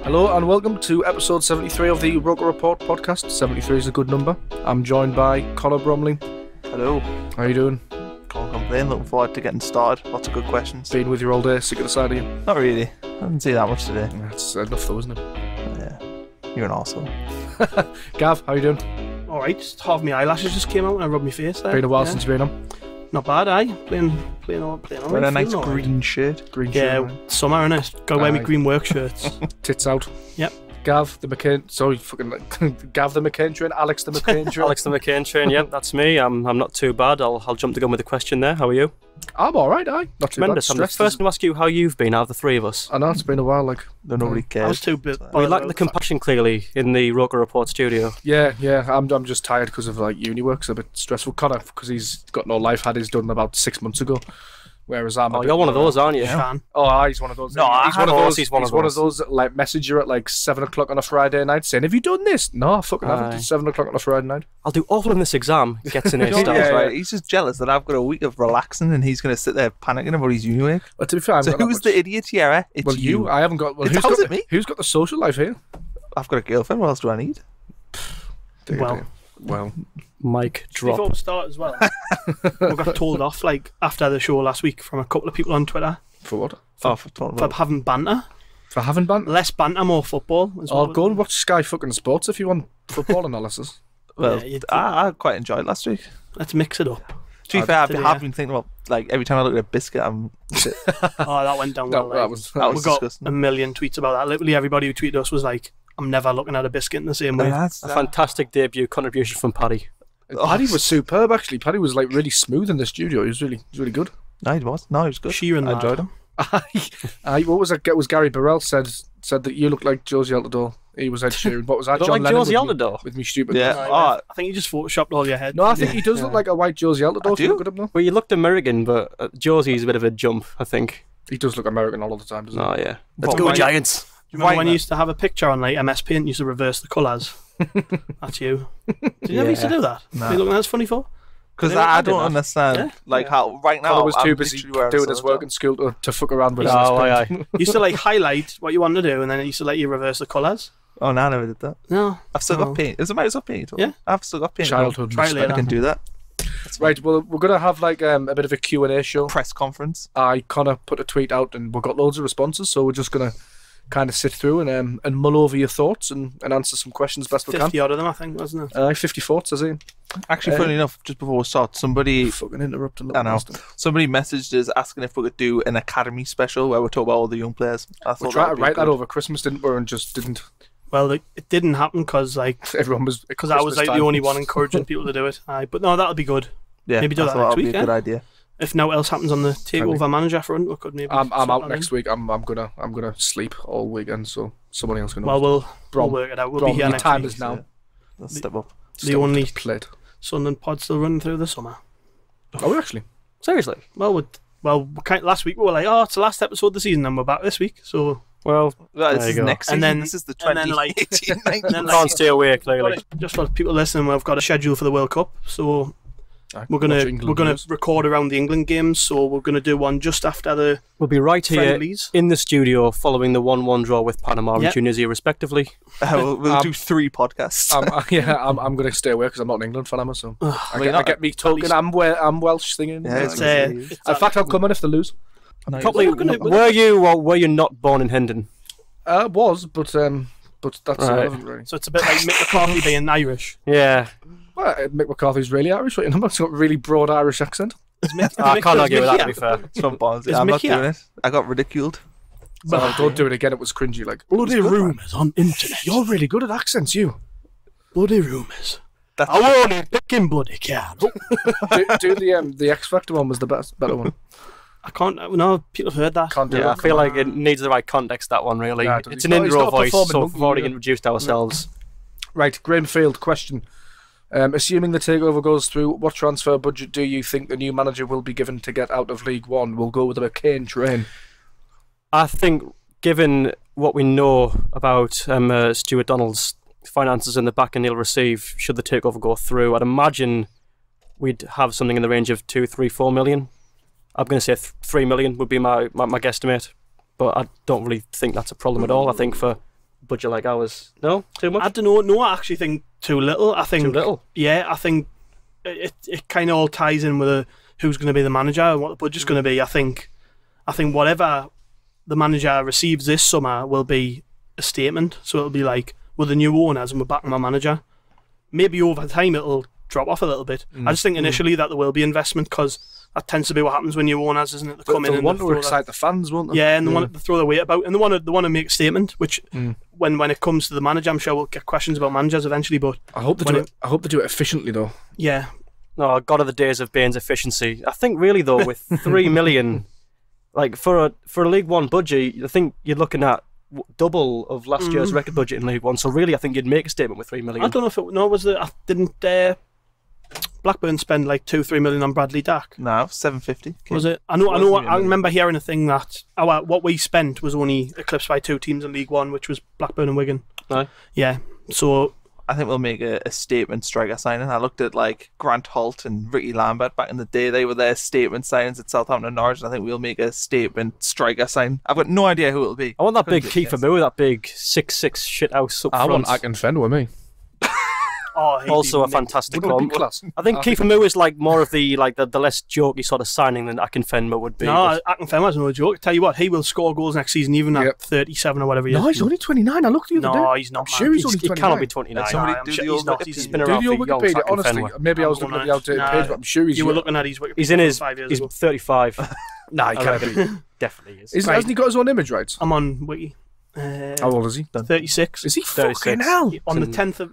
Hello and welcome to episode 73 of the Roker Rapport Podcast. 73 is a good number. I'm joined by Connor Bromley. Hello. How are you doing? Can't complain, looking forward to getting started. Lots of good questions. Been with you all day, sick of the side of you? Not really. I didn't see that much today. That's enough though, isn't it? Yeah. You're an arsehole. Gav, how you doing? Alright, just half my eyelashes just came out and I rubbed my face there. Been a while since you've been on. Not bad, aye. Playing on. Wearing a nice green shirt. Green Yeah, shirt, man. summer, innit? Gotta wear my Aye. green work shirts. Tits out. Yep. Gav, the McCain... Sorry, fucking... Gav the McCain train, Alex the McCain train. Alex the McCain train, yeah, that's me. I'm not too bad. I'll jump the gun with a question there. How are you? I'm alright, aye. Not too Tremendous. bad. I'm the first to ask you how you've been out of the three of us. I know, it's been a while, like... Though nobody I cares. was too bit. We lack the compassion clearly in the Roker Report studio. Yeah, I'm just tired because of, like, uni work's a bit stressful. Connor, because he's got no life, had his done about 6 months ago. Whereas I'm a Oh, bit you're one of those, aren't you? Fan. Oh, he's one of those. No, I he's had one of all- those. he's one of those. that like message you at like 7 o'clock on a Friday night saying, "Have you done this?" No, I fucking haven't. Aye. It's 7 o'clock on a Friday night. I'll do awful in this exam. Gets in his Yeah, stuff. yeah. right. He's just jealous that I've got a week of relaxing and he's going to sit there panicking about his uni work. But to be fair, I haven't So got that who's much- the idiot here? Eh? It's Well, you. I haven't got. Well, It's- how's it me? Who's got the social life here? I've got a girlfriend. What else do I need? Well, Mic Before drop. we start as well, we got told off like after the show last week from a couple of people on Twitter for what? For talking for about. having banter. For having banter? Less banter, more football. As Oh, well. go and watch Sky fucking Sports if you want football analysis. Well, Yeah, you- I quite enjoyed last week. Let's mix it up. To be fair, today, I've been thinking about, like, every time I look at a biscuit, I'm... Oh, that went down well. that like. was That We was got disgusting. a million tweets about that. Literally everybody who tweeted us was like, "I'm never looking at a biscuit in the same way." That's, A fantastic debut contribution from Paddy. Paddy was superb actually. Paddy was like really smooth in the studio. He was really good. No, he was. No, he was good. Sheeran I lad. enjoyed him. What was that? It was Gary Burrell said that you looked like Josie Altidore. He was Ed Sheeran. What was that? Look John like Lennon Josie with me- Altidore? with me stupid. Yeah. Right, I think you just photoshopped all your head. No, I think he does look like a white Josie Altidore. If you do? look at him though. Well, you looked American, but Josie's a bit of a jump, I think. He does look American all the time, doesn't Oh, he? yeah. Let's Go go, Giants! Do you remember Right, when man. you used to have a picture on like MS Paint, you used to reverse the colours? That's you. Did you never used to Yeah. do that? No. What are you looking at us funny for? Because Yeah, I I did don't that. understand, Yeah. like, how right now Connor was I'm too busy literally wearing doing his soda. work in school to fuck around with Oh, his aye, pen. aye. You used to like highlight what you wanted to do, and then it used to let you reverse the colours. Oh, no, I never did that. No. I've still Oh. got paint. Is it might as well paint? Yeah. I've still got paint. Childhood Try mistake. I can do that. Right, well, we're going to have like a bit of a Q&A show. Press conference. Connor put a tweet out and we've got loads of responses, so we're just going to kind of sit through and mull over your thoughts and answer some questions best we can. 50 odd of them, I think, wasn't it? 50 thoughts, as in. Actually, funny enough, just before we start, somebody Fucking interrupting. I know. messaged us asking if we could do an academy special where we talk about all the young players. I We thought tried to would be write that good. over Christmas, didn't we? And just didn't. Well, it didn't happen because like Everyone was. because I was like the only one encouraging people to do it. Aye, but no, that'll be good. Yeah, maybe do I that thought next would be week, a good eh? idea. If no else happens on the takeover manager front, we could maybe. I'm slot out that next in. week. I'm gonna sleep all weekend, so somebody else can. Well, we'll Brom, work it out. We'll Brom, be here your next time week. is now. Let's step up. The only played. Sunderland pod still running through the summer. Are we actually? Seriously? Last week we were like, oh, it's the last episode of the season, and we're back this week. So Well, Well, this There is you go. next And season. then- This is the and then, like- 2018-19. and then, like, can't stay away, clearly. just for people listening, we've got a schedule for the World Cup. So we're gonna record around the England games. So we're gonna do one just after the We'll be right here friendlies. in the studio following the 1-1 draw with Panama and Yep. Tunisia, respectively. We'll do 3 podcasts. I'm gonna stay away because I'm not an England fan, am I? So I Well, get, you're I get me talking. least- I'm Welsh singing. Yeah, It's, it's In fact, I'm coming if they lose. No, Probably, We're gonna- were you or were you not born in Hendon? Was, but that's Right. irrelevant, really. So it's a bit like Mick McCarthy being Irish. Yeah. Well, Mick McCarthy's really Irish, right? He's got a really broad Irish accent. I can't argue with that, to be fair. It's from Barnsley. Is I'm not Mickey doing out? it. I got ridiculed. So don't do it again. It was cringy. Like Bloody it was good, man. rumours on internet. You're really good at accents, you. Bloody rumours. That's I want a picking bloody cat. do the X Factor one was the better one. I can't. No, people have heard that. Can't do Yeah, I that. feel like it needs the right context, that one, really. Yeah, it does. It's He's an not- he's intro not a voice, performing so monkey, we've already yeah. introduced ourselves. Right, Grainfield question. Assuming the takeover goes through, what transfer budget do you think the new manager will be given to get out of League One? We'll go with the McCain train. I think, given what we know about Stuart Donald's finances and the backing he'll receive should the takeover go through, I'd imagine we'd have something in the range of 2, 3, 4 million. I'm going to say 3 million would be my guesstimate, but I don't really think that's a problem at all. I think for budget like ours. No, too much. I don't know. No, I actually think too little. I think Too little. Yeah, I think it kind of all ties in with who's going to be the manager and what the budget's going to be. I think whatever the manager receives this summer will be a statement. So it'll be like, we're the new owners and we're backing my manager. Maybe over time it'll drop off a little bit. I just think initially that there will be investment, because that tends to be what happens when new owners, isn't it? They come in and want to excite the fans, won't they? Yeah, and they want to throw their weight about, and they want to make a statement. Which, when it comes to the manager, I'm sure we'll get questions about managers eventually. But I hope they do it efficiently, though. Yeah. No, God of the days of Baines efficiency. I think really though, with 3 million, like for a League One budget, I think you're looking at double of last year's record budget in League One. So really, I think you'd make a statement with 3 million. I don't know if didn't Blackburn spend like 2-3 million on Bradley Dack? No, 750. Was it? I know. I remember hearing a thing that what we spent was only eclipsed by 2 teams in League One, which was Blackburn and Wigan. Aye. Yeah. So I think we'll make a statement striker signing. I looked at like Grant Holt and Ricky Lambert back in the day. They were their statement signings at Southampton and Norwich. And I think we'll make a statement striker sign. I've got no idea who it'll be. I want that big Kiefer Moore, that big 6'6" shithouse up front. I want Akinfenwa with me. Also a fantastic one. I think Kiefer Moore is like more of the less jokey sort of signing than Akinfenwa would be. No, Akinfenwa's no joke. Tell you what, he will score goals next season, even at 37 or whatever he is. No, he's only 29. I looked the other day. No, he's not. I'm sure he's only 29. He cannot be 29. He's been around do your for young Wikipedia, honestly. Akinfenwa. Maybe I was looking at the outdated page, but I'm sure he's. You were looking at his Wikipedia. He's in his. 5 years He's ago. 35. Nah, he can't be. Definitely is. Hasn't he got his own image rights? I'm on Wiki. How old is he? 36. Is he 36. fucking hell? On the 10th of...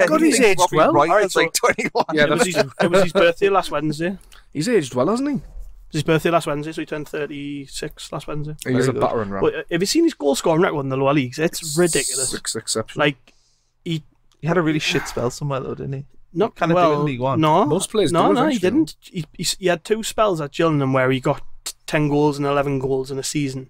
God, he's aged well. Right, Alright, it's like 21. Yeah, it was his birthday last Wednesday. He's aged well, hasn't he? It was his birthday last Wednesday, so he turned 36 last Wednesday. He's a good. battering ram. But have you seen his goal scoring record in the lower leagues? It's ridiculous. It's exceptional. Like, He had a really shit spell somewhere though, didn't he? not Kind of well, do it in League One. No, Most players do no, he eventually. didn't. He had 2 spells at Gillingham where he got 10 goals and 11 goals in a season.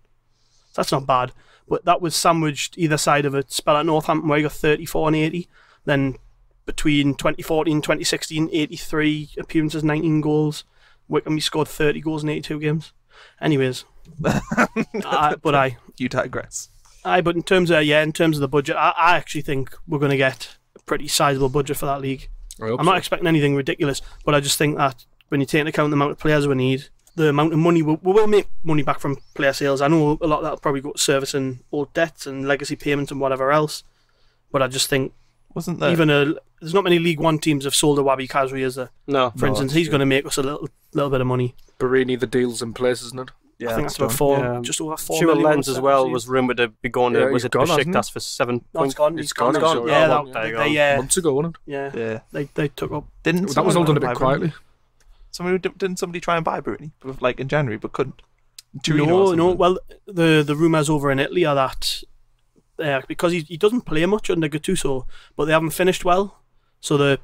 That's not bad. But that was sandwiched either side of a spell at Northampton where he got 34 and 80. Then between 2014 and 2016, 83 appearances, 19 goals. Wickham, he scored 30 goals in 82 games. Anyways, You digress. but in terms of the budget, I actually think we're going to get a pretty sizable budget for that league. I'm not expecting anything ridiculous, but I just think that when you take into account the amount of players we need, the amount of money, we will make money back from player sales. I know a lot of that will probably go to servicing old debts and legacy payments and whatever else, but I just think Wasn't there? there's not many League One teams have sold a Wabi Kazri, is there? No. For instance, he's going to make us a little bit of money. Barini, the deal's in place, isn't it? Yeah, I think that's about just over 4 Stuart million. Lenz as well was rumoured to be going to, Yeah, was he's it gone, hasn't Besiktas for 7 No, it's points? gone. It's gone. Yeah, There you go. Months ago, wasn't it? yeah. They took up. That was all done a bit quietly. Didn't somebody try and buy Bruni like in January but couldn't? No. Well, the rumours over in Italy are that because he doesn't play much under Gattuso, but they haven't finished well, so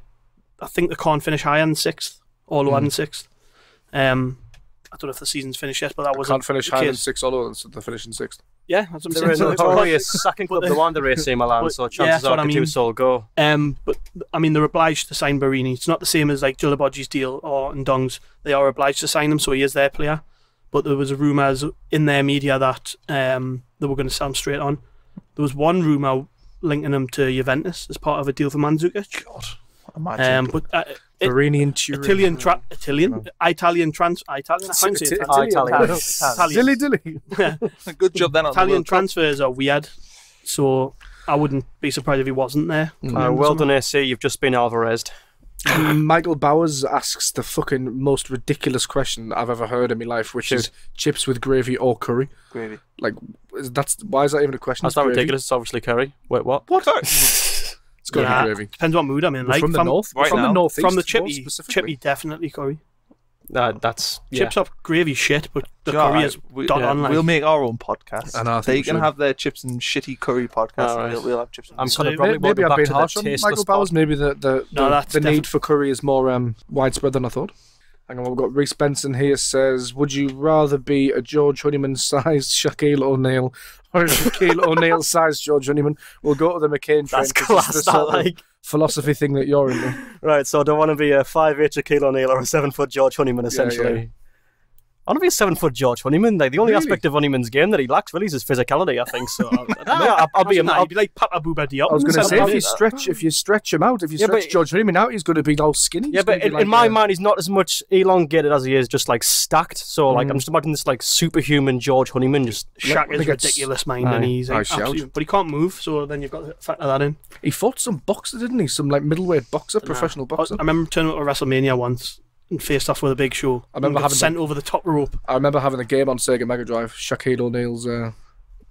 I think they can't finish higher than 6th or lower than 6th. I don't know if the season's finished yet, but that was Can't finish higher than 6 all over, so they're finishing 6th. Yeah, that's what I'm They're saying. a notorious sacking club, the one, the AC Milan, so chances are Gattuso will go. But I mean, they're obliged to sign Barini. It's not the same as like Julabodji's deal or Ndong's. They are obliged to sign him, so he is their player. But there was a rumours in their media that they were going to sell him straight on. There was one rumour linking him to Juventus as part of a deal for Mandzukic. God, imagine. But Barini and Turin. Italian Good job then. Italian transfers are weird, so I wouldn't be surprised if he wasn't there. Well done, AC. You've just been Alvarez'd. Michael Bowers asks the fucking most ridiculous question I've ever heard in my life, which is chips with gravy or curry. Gravy. Like, why is that even a question? That's not ridiculous. It's obviously curry. Wait, what? What? It's got to be gravy. Depends what mood I'm in. Like from the north, right from now. the northeast, from the chippy, definitely curry. Chips up gravy shit, but the curry is dot on. Like. We'll make our own podcast. And I think they can have their chips and shitty curry podcast. And we'll have chips. And I'm kind of probably maybe I've been harsh on tasteless Michael Bowers. Maybe the need for curry is more widespread than I thought. Hang on, we've got Reece Benson here says, would you rather be a George Honeyman-sized Shaquille O'Neal or a Shaquille O'Neal-sized George Honeyman? We'll go to the McCain train. That's class, the sort of philosophy thing that you're into. Right, so I don't want to be a 5'8" Shaquille O'Neal or a 7 foot George Honeyman, essentially. I want to be a 7-foot George Honeyman. Like the only aspect of Honeyman's game that he lacks really is his physicality. I think so. I'll be like Papa Bouba Diop. I was going to say if you stretch him out, if you stretch George Honeyman out, he's going to be all skinny. Yeah, but in my mind, he's not as much elongated as he is just like stacked. So like I'm just imagining this like superhuman George Honeyman just. Shaq is ridiculous, mind, and he's like, but he can't move. So then you've got to factor that in. He fought some boxer, didn't he? Some like middleweight boxer, professional boxer. I remember turning up to WrestleMania once and faced off with a Big Show. I remember having sent over the top rope. I remember having a game on Sega Mega Drive, Shaquille O'Neal's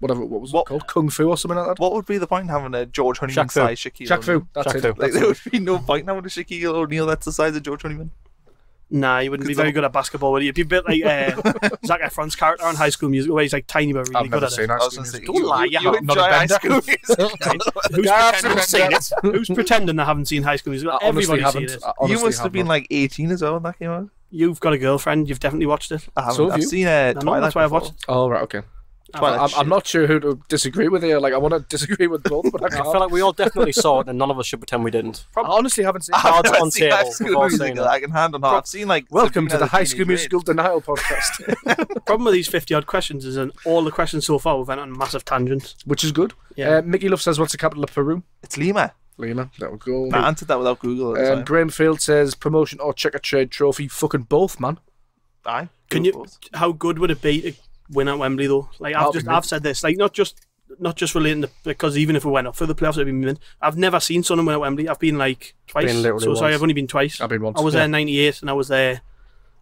what was it called? Kung Fu or something like that? What would be the point in having a George Honeyman size Shaquille Shaq Fu, that's it. Like, there would be no point in having a Shaquille O'Neal that's the size of George Honeyman. Nah, you wouldn't be very good at basketball, would you? You'd be a bit like Zac Efron's character on High School Musical, where he's like tiny but really good at it. Don't lie, you haven't. High School Musical. Who's pretending they haven't seen High School Musical? Everybody's seen it. You must have been like 18 as well when that came out. You've got a girlfriend. You've definitely watched it. I've seen Twilight. That's why I've watched it. Oh, right, okay. I'm not sure who to disagree with here. Like, I want to disagree with both, but I can't. I feel like we all definitely saw it, and none of us should pretend we didn't. I honestly haven't seen Cards on table. I can hand on heart. I've seen like. Welcome to the High School Musical Denial Podcast. Problem with these 50-odd questions is that all the questions so far we've went on massive tangents, which is good. Yeah. Mickey Love says, "What's the capital of Peru?" It's Lima. Lima. That would go. I answered that without Google. Graham Field says, "Promotion or checker trade trophy." Fucking both, man. Aye. How good would it be to win at Wembley though? Like I've said this, like not just relating to, because even if we went up for the playoffs, it'd be mint. I've never seen Sunderland win at Wembley. I've been like twice. I've only been twice. I've been once. I was there in '98 and I was there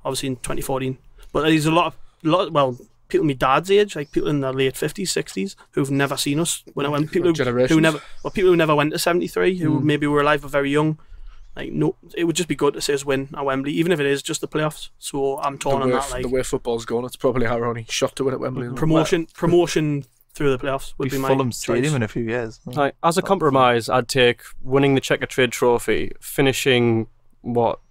obviously in 2014. But there's a lot of people my dad's age, like people in their late 50s, 60s, who've never seen us win at Wembley. People who never went to 73, who maybe were alive but very young. Like, no, it would just be good to see us win at Wembley, even if it is just the playoffs. So I'm torn on that. Like, the way football's going, it's probably our only shot to win at Wembley. Promotion through the playoffs would be my Fulham Stadium in a few years. Like, as a compromise, I'd take winning the Checker Trade Trophy, finishing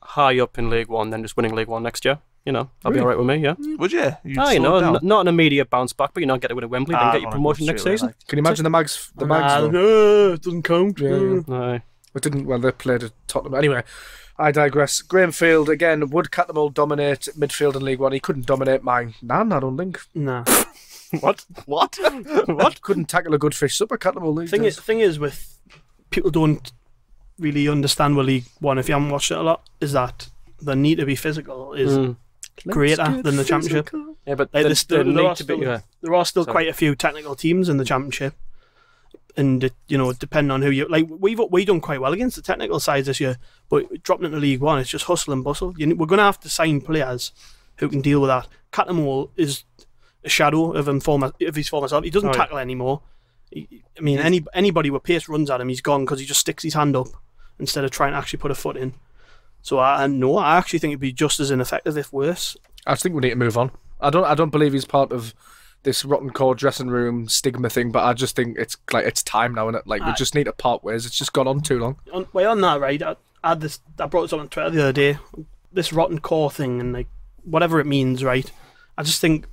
high up in League One, then just winning League One next year. You know, that'd be all right with me. Yeah. Would you? Not an immediate bounce back, but get to win at Wembley, then get your promotion next season. Can you imagine the Mags? The Mags. It doesn't count. Yeah. No. It didn't. Well, they played at Tottenham anyway. I digress. Graham Field again. Would Cattermole dominate midfield in League One? He couldn't dominate my nan, I don't think. Nah. What? What? Couldn't tackle a good fish supper. Cattermole. Thing is, with people don't really understand what League One, if you haven't watched it a lot, is that the need to be physical is greater than the Championship. Yeah, but there are still quite a few technical teams in the Championship. And depending on who you like, we done quite well against the technical sides this year. But dropping into League One, it's just hustle and bustle. We're going to have to sign players who can deal with that. Cattermole is a shadow of his former self. He doesn't tackle anymore. Anybody with pace runs at him, he's gone because he just sticks his hand up instead of trying to actually put a foot in. So I actually think it'd be just as ineffective, if worse. I think we need to move on. I don't believe he's part of this rotten core dressing room stigma thing, but I just think it's time now, innit? Like, we just need to part ways. It's just gone on too long. On that, right, I brought this up on Twitter the other day, this rotten core thing, and like whatever it means, right? I just think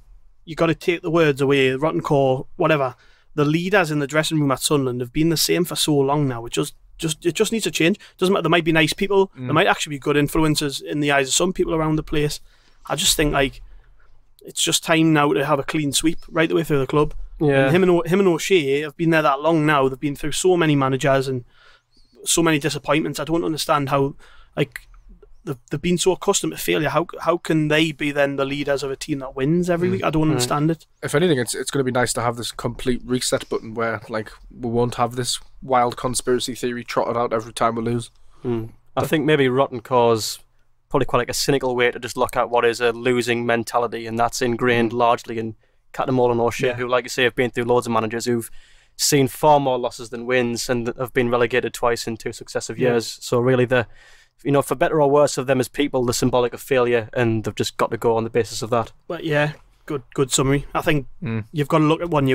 you got to take the words away, rotten core, whatever. The leaders in the dressing room at Sunderland have been the same for so long now. It just needs to change. Doesn't matter. There might be nice people. There might actually be good influences in the eyes of some people around the place. I just think like it's just time now to have a clean sweep right the way through the club. Yeah. And him and O'Shea have been there that long now. They've been through so many managers and so many disappointments. I don't understand how, like, they've been so accustomed to failure. How can they be then the leaders of a team that wins every week? I don't understand it. If anything, it's going to be nice to have this complete reset button where, like, we won't have this wild conspiracy theory trotted out every time we lose. I think maybe rotten cause probably quite like a cynical way to just look at what is a losing mentality, and that's ingrained largely in Cattermole and O'Shea, who, like you say, have been through loads of managers who've seen far more losses than wins and have been relegated twice in 2 successive years. So really, for better or worse of them as people, the symbolic of failure, and they've just got to go on the basis of that. But yeah, good summary. I think you've got to look at one.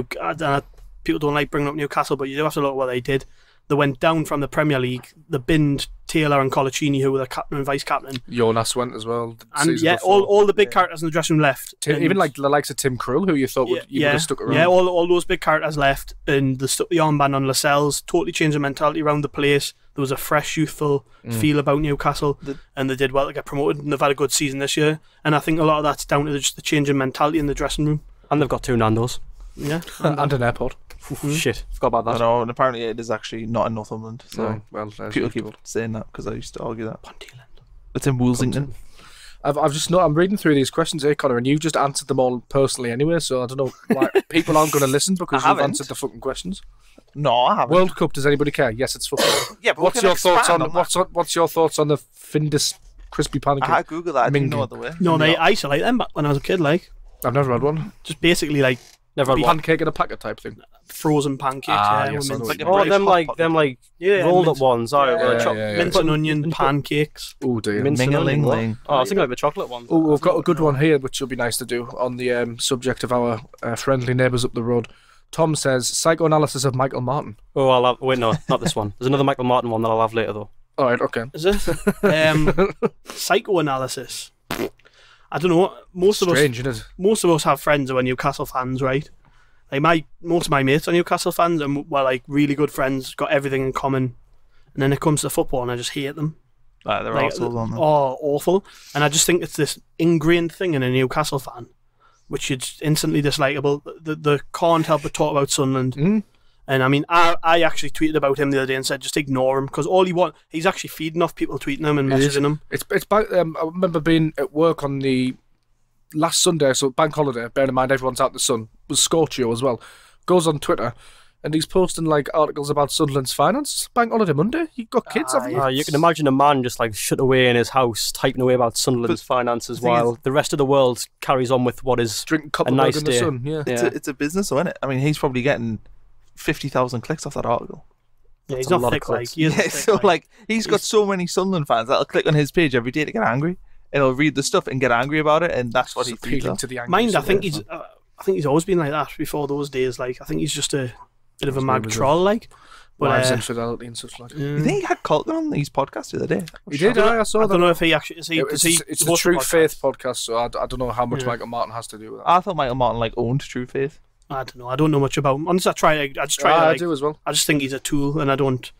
People don't like bringing up Newcastle, but you do have to look at what they did. They went down from the Premier League. They binned Taylor and Colaccini, who were the captain and vice captain. Jonas went as well. And all the big characters in the dressing room left. Even like the likes of Tim Krul, who you thought would have stuck around. Yeah, all those big characters left, and they stuck the armband on Lascelles, totally changed the mentality around the place. there was a fresh, youthful feel about Newcastle, and they did well to get promoted, and they've had a good season this year. And I think a lot of that's down to just the change in mentality in the dressing room. And they've got 2 Nando's. Yeah, and an airport. Shit, forgot about that. I know, and apparently it is actually not in Northumberland. So people keep good. saying that because I used to argue that. Pontyland. It's in Woolsington. I've just not. I'm reading through these questions here, Connor, and you've just answered them all personally anyway. So I don't know why people aren't going to listen because you've answered the fucking questions. No, I haven't. World Cup. Does anybody care? Yes, it's football. Yeah, but what's your thoughts on what's your thoughts on the Findus crispy pancake? I googled that. I didn't know the way. No, I used to like them back when I was a kid. Like, I've never had one. just basically like Never had one. Pancake in a packet type thing. frozen pancakes. Yes, with like mince, Oh, them like rolled up ones. mince and onion pancakes. Oh dear. Ming-a-ling-ling. Oh, I was thinking like the chocolate ones. Oh, we've got a good one here, which will be nice to do on the subject of our friendly neighbours up the road. Tom says, psychoanalysis of Michael Martin. Oh, I'll have, wait, no, not this one. There's another Michael Martin one that I'll have later, though. All right, okay. Is it? Psychoanalysis. I don't know. Most of us have friends who are Newcastle fans, right? Like most of my mates are Newcastle fans, and we're like really good friends, got everything in common. And then it comes to football, and I just hate them. They're assholes, aren't they? Oh, awful! And I just think it's this ingrained thing in a Newcastle fan, which is instantly dislikable. They can't help but talk about Sunderland. Mm. And I mean, I actually tweeted about him the other day and said, just ignore him, because he's actually feeding off people tweeting him and messaging him. It's about, I remember being at work on the last Sunday, so bank holiday, bearing in mind everyone's out in the sun, was Scorchio as well, goes on Twitter, and he's posting like articles about Sunderland's finance. Bank holiday Monday, you got kids, haven't you? You can imagine a man just like shut away in his house, typing away about Sunderland's finances while the rest of the world carries on with what is drinking cup a of nice in day. the sun. Yeah. It's a business, though, isn't it? I mean, he's probably getting 50,000 clicks off that article. Yeah, he's That's a not lot of thick like. clicks. He isn't thick, So he's got so many Sunderland fans that'll click on his page every day to get angry. And he'll read the stuff and get angry about it, and that's what he feeds appealing off. to the angry. Mind, I think he's always been like that before those days. Like, I think he's just a bit of a mad troll, like. Wives infidelity and such like. You think he had Colton on these podcasts the other day? He did. I saw that. I don't know if he actually It's a True Faith podcast, so I don't know how much Michael Martin has to do with that. I thought Michael Martin owned True Faith. I don't know. I don't know much about him. Honestly, I do as well. I just think he's a tool, and I don't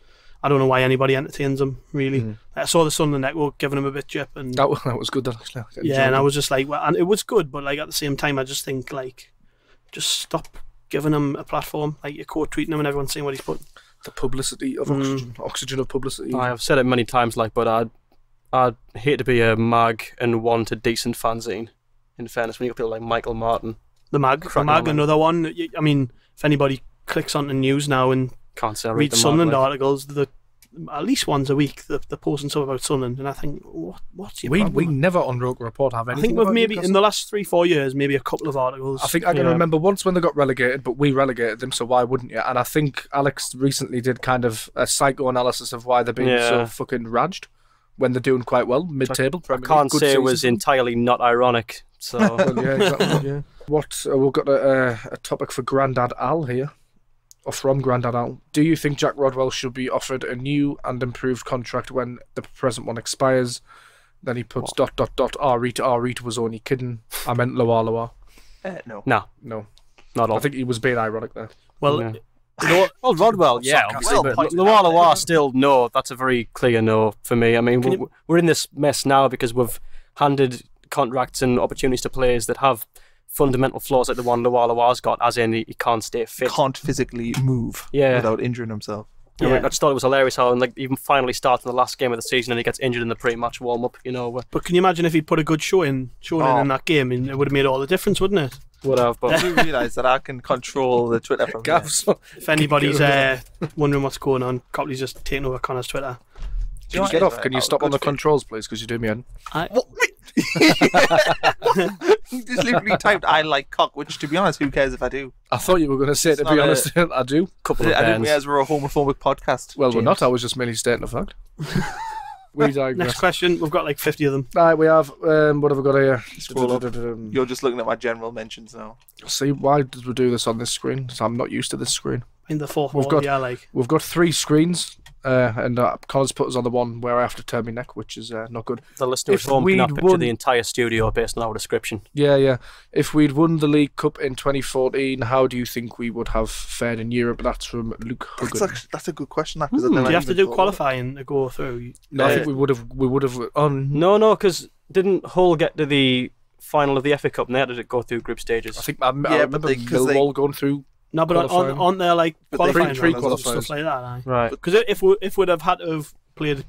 know why anybody entertains him, really. I saw the Sunderland Network giving him a bit jip, and that was good, actually. And I was just like, well, and it was good, but like at the same time, I just think like, just stop giving him a platform. Like, you're quote tweeting him, and everyone's saying what he's putting. The publicity of oxygen of publicity. I've said it many times, like, but I'd hate to be a mag and want a decent fanzine. In fairness, when you got people like Michael Martin. The mag, another one. I mean, if anybody clicks onto news now and can't say read Sunderland articles, at least once a week they're posting stuff about Sunderland, and I think, what's your problem? We never on Roker Report have anything. I think we've maybe in the last 3-4 years, maybe a couple of articles. I think I can remember once when they got relegated, but we relegated them, so why wouldn't you? And I think Alex recently did kind of a psychoanalysis of why they're being so fucking raged when they're doing quite well mid-table. I can't say it was entirely not ironic. So well, yeah, exactly. Yeah. We've got a topic for Grandad Al here. Or from Grandad Al. Do you think Jack Rodwell should be offered a new and improved contract when the present one expires? Then he puts ... Arita was only kidding. I meant Loa. No. No, not all. I think he was being ironic there. Well, you know what? Well, Rodwell, yeah, obviously, but Loa still no. That's a very clear no for me. I mean, we're in this mess now because we've handed contracts and opportunities to players that have fundamental flaws like the one Loa's got, as in he can't stay fit. Can't physically move without injuring himself. I just thought it was hilarious how even finally starting the last game of the season and he gets injured in the pre-match warm-up, But can you imagine if he'd put a good show in that game, and it would have made all the difference, wouldn't it? Would have, but I do realise that I can control the Twitter from there. If anybody's wondering what's going on, Copley's just taking over Connor's Twitter. Can you get off? Can you stop on the controls, please? Because you're doing me in. He just literally typed "I like cock," which, to be honest, who cares if I do? I thought you were going to say, to be honest, I do. I didn't realise we're a homophobic podcast. Well, we're not. I was just merely stating a fact. We digress. Next question. We've got like 50 of them. Right, we have. What have we got here? Scroll up. You're just looking at my general mentions now. See, why did we do this on this screen? So I'm not used to this screen. In the fourth We've got 3 screens. and Connor's put us on the one where I have to turn my neck, which is not good. The listener at home cannot picture the entire studio based on our description. Yeah. If we'd won the League Cup in 2014, how do you think we would have fared in Europe? That's from Luke Huggin. That's a good question. Do you have to do qualifying to go through? No, I think we would have. No, because didn't Hull get to the final of the FA Cup and they had to go through group stages? I think I remember Millwall going through. No, but aren't there like qualifying pre-qualifiers and stuff like that? Right. Because if we'd have had to have played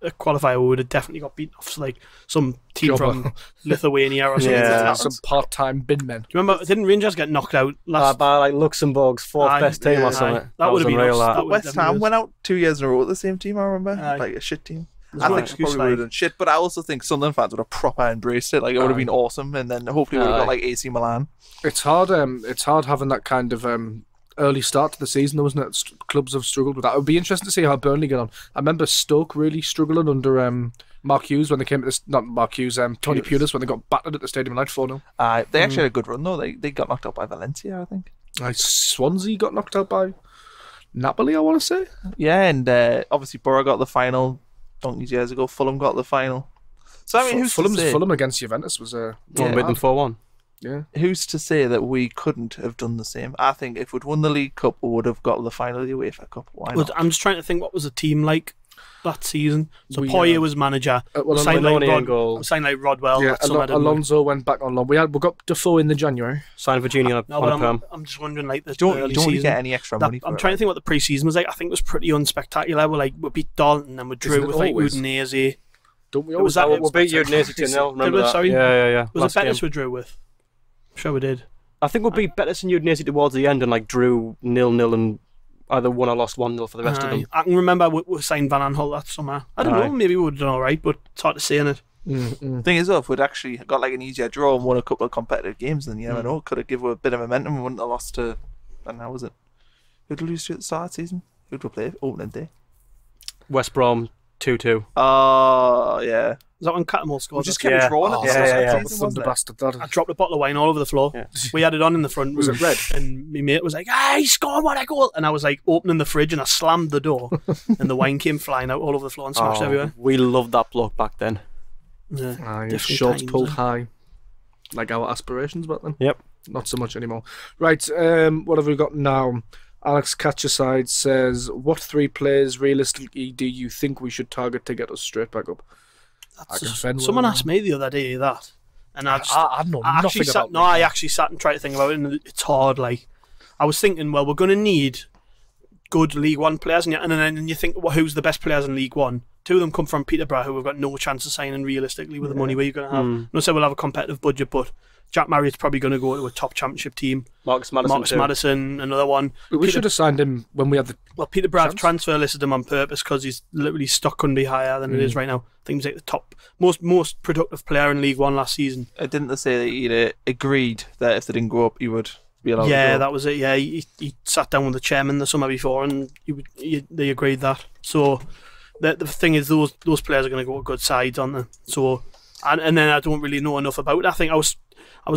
a qualifier, we would have definitely got beaten off like some team from Lithuania or something. Yeah, some part-time bin men. Do you remember? Didn't Rangers get knocked out last? By like Luxembourg's fourth best team or something. That would have been unreal. us. West Ham went out 2 years in a row with the same team. I remember, like a shit team. I think they probably would have done shit, but I also think Sunderland fans would have proper embraced it. Like it would have been awesome, and then hopefully we would have got like AC Milan. It's hard. It's hard having that kind of early start to the season, though, isn't it? Clubs have struggled with that. It would be interesting to see how Burnley get on. I remember Stoke really struggling under Mark Hughes when they came to this. Not Mark Hughes, Tony Pulis when they got battered at the Stadium of Light 4-0. They actually had a good run though. They got knocked out by Valencia, I think. Swansea got knocked out by Napoli, I want to say. Yeah, and obviously Borough got the final donkeys years ago. Fulham got the final. So I mean, who's Fulham against Juventus was with them 4-1. Yeah. Who's to say that we couldn't have done the same? I think if we'd won the League Cup, we would have got the final of the UEFA Cup. Why not? I'm just trying to think what was the team like that season. So Poyer was manager. Signed like Rodwell. Yeah, Alonso went back on loan. We got Defoe in the January. Signed Virginia on a perm. I'm just wondering, like, the don't early really season, get any extra money for I'm trying to think what the pre-season was like. I think it was pretty unspectacular. We beat Dalton and we drew with like Udinese. Don't we always? We beat Udinese 2-0. Remember that? Sorry? Yeah. Was it Betis we drew with? I'm sure we did. I think we beat Betis and Udinese towards the end and like drew 0-0 and either won or lost 1-0 for the rest of them. I can remember we signed Van Aanholt that summer. I don't know, maybe we would have done alright, but it's hard to say, innit? Thing is, though, if we'd actually got like an easier draw and won a couple of competitive games, then you never know, could have given a bit of momentum and wouldn't have lost to. And how was it? Who'd we lose to at the start of the season? Who'd we play opening day? West Brom 2-2. Oh, yeah. Is that when Catamol scored? We just kept drawing at the start of the season, wasn't it? I dropped a bottle of wine all over the floor. Yeah. We had it on in the front. Was it red? And my mate was like, he scored, what a goal! And I was like opening the fridge and I slammed the door and the wine came flying out all over the floor and smashed everywhere. We loved that bloke back then. Yeah, shorts pulled high. Like our aspirations back then. Yep. Not so much anymore. Right, what have we got now? Alex Catcherside says, what 3 players realistically do you think we should target to get us straight back up? Someone asked me the other day that, and I actually sat and tried to think about it, and it's hard. Like, I was thinking, well, we're going to need good League One players, and then you think, well, who's the best players in League One? 2 of them come from Peterborough, who we've got no chance of signing realistically with the money we're going to have. I'm not saying we'll have a competitive budget, but Jack Marriott's probably going to go to a top championship team. Marcus Madison, another one. We should have signed him when we had the. Well, Peterborough have transfer listed him on purpose because he's literally stock couldn't be higher than it is right now. I think he's like the top, most productive player in League One last season. Didn't they say that he'd agreed that if they didn't go up, he would be allowed to go up? That was it. Yeah, he sat down with the chairman the summer before and they agreed that. So the thing is, those players are going to go to good sides, aren't they? So, and then I don't really know enough about it. I think I was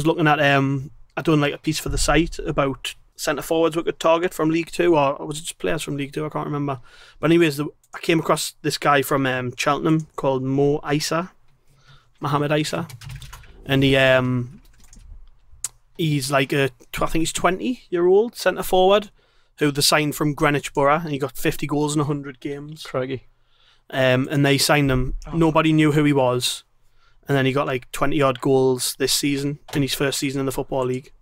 looking at I done like a piece for the site about centre forwards we could target from League 2, or was it just players from League 2? I can't remember. But anyways, I came across this guy from Cheltenham called Mohamed Isa, and he's like I think he's 20-year-old centre forward who they signed from Greenwich Borough, and he got 50 goals in 100 games. Craigie. And they signed him. Nobody knew who he was. And then he got like 20-odd goals this season in his first season in the Football League.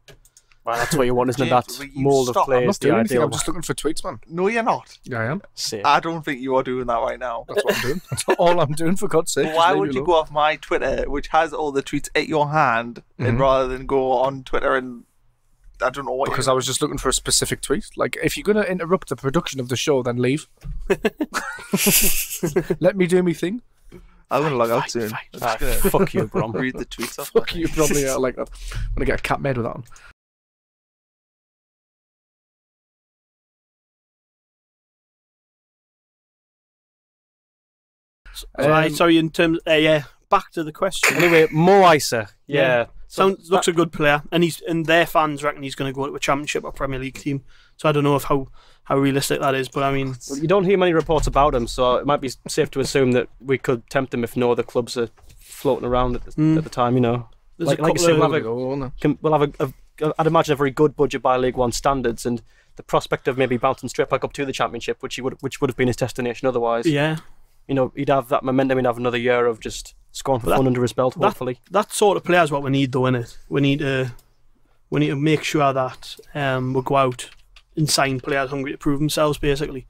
Well, that's what you want, isn't it? That mould of players. I'm not doing anything. I'm just looking for tweets, man. No, you're not. Yeah, I am. Same. I don't think you are doing that right now. That's what I'm doing. That's all I'm doing, for God's sake. Why would you go off my Twitter, which has all the tweets at your hand, and rather than go on Twitter and I don't know what? Because I was just looking for a specific tweet. Like, if you're going to interrupt the production of the show, then leave. Let me do me thing. I'm going to log out soon. Fuck you, Brom. Read the tweets off. Fuck you, Brom. Yeah, I like that. I'm going to get a cap made with that one. Sorry, in terms, back to the question. Anyway, Mo Isa, yeah. Looks a good player, and their fans reckon he's going to go to a Championship or Premier League team. So I don't know how realistic that is, but I mean, well, you don't hear many reports about him, so it might be safe to assume that we could tempt him if no other clubs are floating around at the time. You know, like you said, we'll have I'd imagine a very good budget by League One standards, and the prospect of maybe bouncing straight back up to the Championship, which would have been his destination otherwise. Yeah, you know, he'd have that momentum. He'd have another year of just scoring for fun under his belt. Hopefully, that sort of player is what we need, though, innit? We need to make sure that we go out and sign players hungry to prove themselves, basically.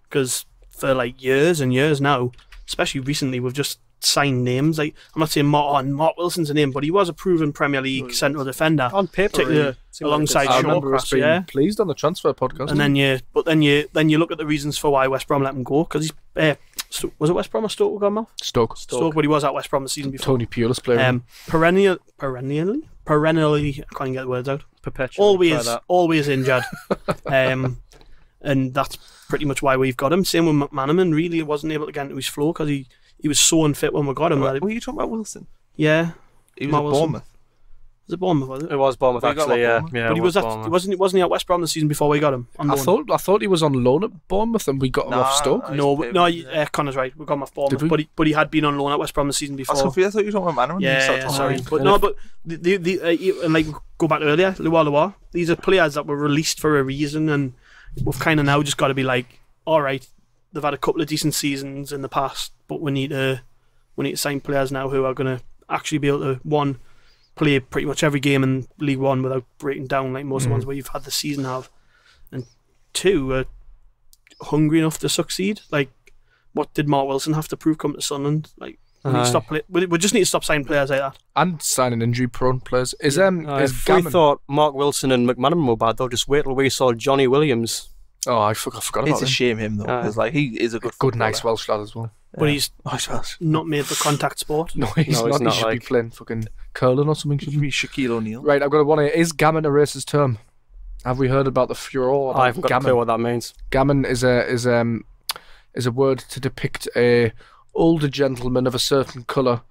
Because for like years and years now, especially recently, we've just signed names. Like, I'm not saying Mark Wilson's a name, but he was a proven Premier League central defender on paper, alongside Shawcross. Yeah, pleased on the transfer podcast. And then you look at the reasons for why West Brom let him go, because he's was it West Brom or Stoke we got him off? Stoke, but he was at West Brom the season before. Tony Pulis player. Perennially, I can't get the words out. Perpetually, always injured. And that's pretty much why we've got him. Same with McManaman. Really, he wasn't able to get into his flow because he was so unfit when we got him. Were you talking about Wilson? Yeah, he was at Bournemouth. Was it Bournemouth? Was it? It was Bournemouth, actually. Yeah, but he wasn't he at West Brom the season before we got him? I thought he was on loan at Bournemouth and we got him off Stoke. No, Connor's right. We got him off Bournemouth, but he had been on loan at West Brom the season before. I thought you were talking about Manaman. Yeah, sorry, but no, but and like go back to earlier, Loa. These are players that were released for a reason, and we've kind of now just got to be like, all right, they've had a couple of decent seasons in the past, but we need to sign players now who are going to actually be able to play pretty much every game in League One without breaking down like most of the ones where you've had the season have, and two, are hungry enough to succeed. Like, what did Mark Wilson have to prove coming to Sunderland? Like, we just need to stop signing players like that and signing injury-prone players. If we thought Mark Wilson and McManaman were bad, they'll just wait till we saw Johnny Williams. Oh, I forgot about him. It's a shame him though, because like he is a good, nice Welsh lad as well. But he's not made for contact sport. No, he's not. He should be playing fucking curling or something. Should be Shaquille O'Neal. Right, I've got one here. Is gammon a racist term? Have we heard about the furore? I haven't got a clue what that means. Gammon is a word to depict a older gentleman of a certain colour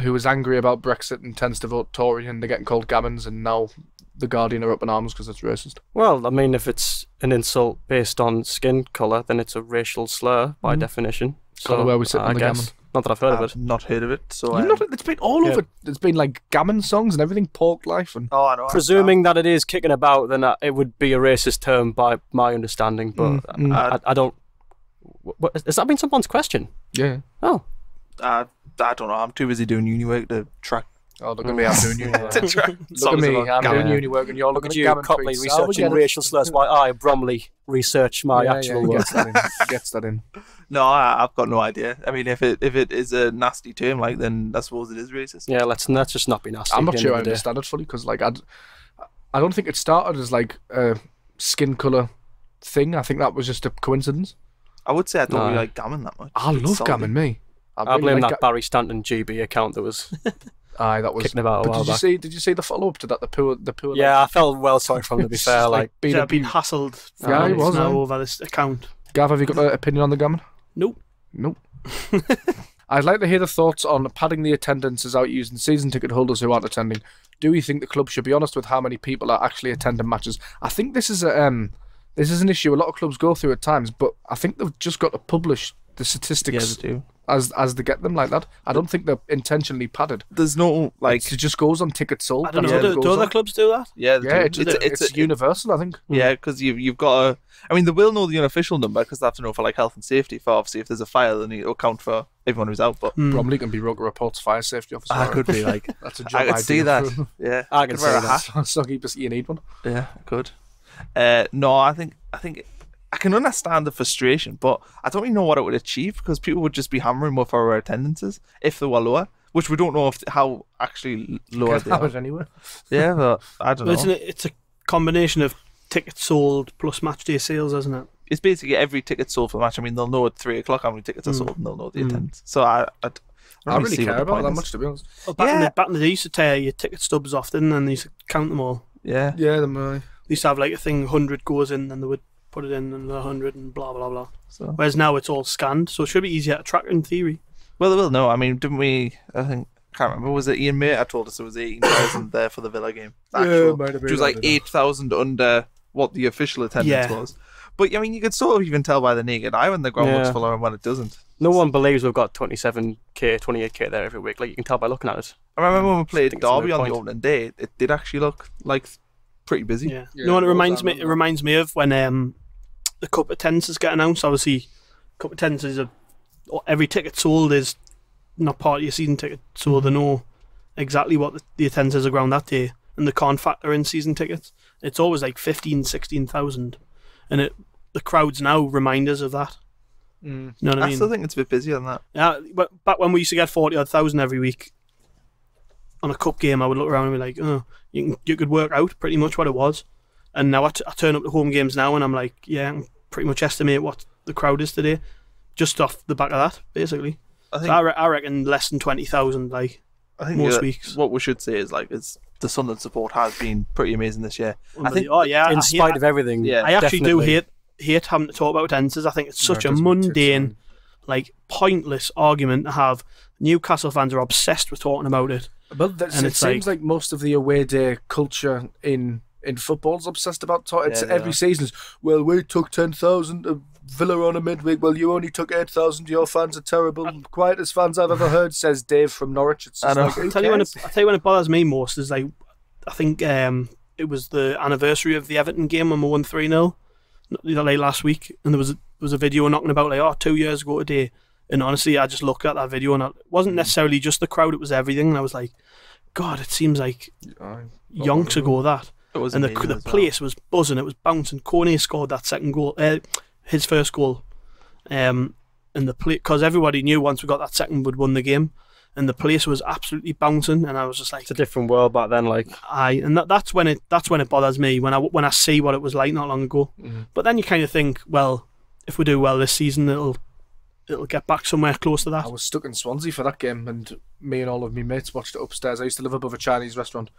who is angry about Brexit and tends to vote Tory, and they're getting called gammons, and now the Guardian are up in arms because it's racist. Well, I mean, if it's an insult based on skin colour, then it's a racial slur by definition. So where we sit on the gammon. Not that I've heard of it. Not heard of it. So it's been all over. It's been like gammon songs and everything, Pork Life, and I know. Presuming that it is kicking about, then it would be a racist term by my understanding. But I don't. Has that been someone's question? Yeah. Oh. I don't know. I'm too busy doing uni work to track. Oh, look at me, I'm doing uni work. Look at me, I'm doing uni work, and you're looking at gammon Copley tweets. researching racial slurs while I, Bromley, research my actual words. Gets that in. No, I've got no idea. I mean, if it is a nasty term, like, then I suppose it is racist. Yeah, let's just not be nasty. I'm not sure I understand it fully, because like I don't think it started as like a skin colour thing. I think that was just a coincidence. I would say I don't really like gammon that much. I love gammon, me. I blame that Barry Stanton GB account that was that was kicking about a while back. Did you see the follow up to that? The poor. Yeah, I felt well sorry for him, to be fair. Like been hassled. Yeah, he was over this account. Gav, have you got an opinion on the gammon? Nope. I'd like to hear the thoughts on padding the attendances out using season ticket holders who aren't attending. Do we think the club should be honest with how many people are actually attending matches? I think this is an issue a lot of clubs go through at times, but I think they've just got to publish the statistics as they get them like that. I don't think they're intentionally padded. There's no like it just goes on tickets sold. I don't know. Do other clubs do that? Yeah, it's universal, I think. Yeah, because you've got to. I mean, they will know the unofficial number because they have to know for like health and safety. For obviously, if there's a fire, then it'll count for everyone who's out. But Bromley can be Roker Report's fire safety officer. I could be like that's a job. I could see that. Yeah, I can see that. So you need one. Yeah, I could. No, I think I can understand the frustration, but I don't really know what it would achieve because people would just be hammering more for our attendances if they were lower, which we don't know how actually lower they are. Anyway. Yeah, but I don't know. It's a combination of tickets sold plus match day sales, isn't it? It's basically every ticket sold for the match. I mean, they'll know at 3 o'clock how many tickets are sold, and they'll know the attendance. So I don't really care about that much, to be honest. Well, back in the day, you used to tear your ticket stubs off, didn't they? And they used to count them all. Yeah. Yeah, they used to have like a thing, 100 goes in, then they would put it in, and 100 and blah blah blah. Whereas now it's all scanned, so it should be easier to track in theory. Well, they will know. I mean, didn't we? I think I can't remember. Was it Ian Mater told us it was 18,000 there for the Villa game? Yeah, it might have been. Which was like 8,000 under what the official attendance was. But I mean, you could sort of even tell by the naked eye when the ground looks fuller and when it doesn't. No one believes we've got 27k, 28k there every week. Like, you can tell by looking at it. I remember when we played Derby on the opening day, it did actually look like pretty busy. Yeah. You know what it reminds me? It reminds me of when the cup attendances get announced. Obviously, cup attendances are every ticket sold is not part of your season ticket, so they know exactly what the attendance is around that day, and they can't factor in season tickets. It's always like 15,000, 16,000, and the crowds now remind us of that. You know what I mean? I still think it's a bit busier than that. Yeah, but back when we used to get 40,000 every week on a cup game, I would look around and be like, oh, you could work out pretty much what it was. And now I turn up to home games now and I'm like, yeah, I can pretty much estimate what the crowd is today, just off the back of that, basically. I reckon less than 20,000, like, I think most weeks. What we should say is, like, the Sunderland support has been pretty amazing this year. I think, in spite of everything. Yeah, I actually do hate having to talk about attendances. I think it's such a mundane, like, pointless argument to have. Newcastle fans are obsessed with talking about it. But it seems like most of the away day culture in football's obsessed about talking. It's every season. Well, we took 10,000 to Villa on a midweek. Well, you only took 8,000. Your fans are terrible. Quietest fans I've ever heard, says Dave from Norwich. It's just like, I'll tell you when it bothers me most is, like, I think it was the anniversary of the Everton game when we won 3-0. Like last week, and there was a video knocking about like 2 years ago today, and honestly I just looked at that video and it wasn't necessarily just the crowd, it was everything, and I was like, God, it seems like yonks ago that, and the place was buzzing, it was bouncing. Kone scored that second goal, his first goal, and the play, because everybody knew once we got that second we'd won the game, and the place was absolutely bouncing, and I was just like, it's a different world back then, like. And that's when it bothers me when I see what it was like not long ago. But then you kind of think, well, if we do well this season, it'll get back somewhere close to that. I was stuck in Swansea for that game, and me and all of my mates watched it upstairs. I used to live above a Chinese restaurant,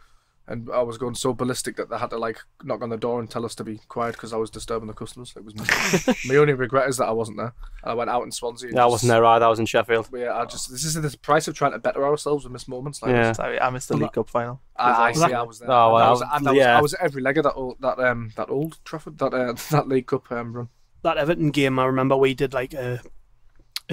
and I was going so ballistic that they had to like knock on the door and tell us to be quiet because I was disturbing the customers. It was my only regret is that I wasn't there. I went out in Swansea. I wasn't there either. I was in Sheffield. Yeah, this is the price of trying to better ourselves with missed moments. Like yeah. Sorry, I missed the League Cup final. I was there. Oh, well, I was at every leg of that old Trafford that League Cup run. That Everton game, I remember we did like a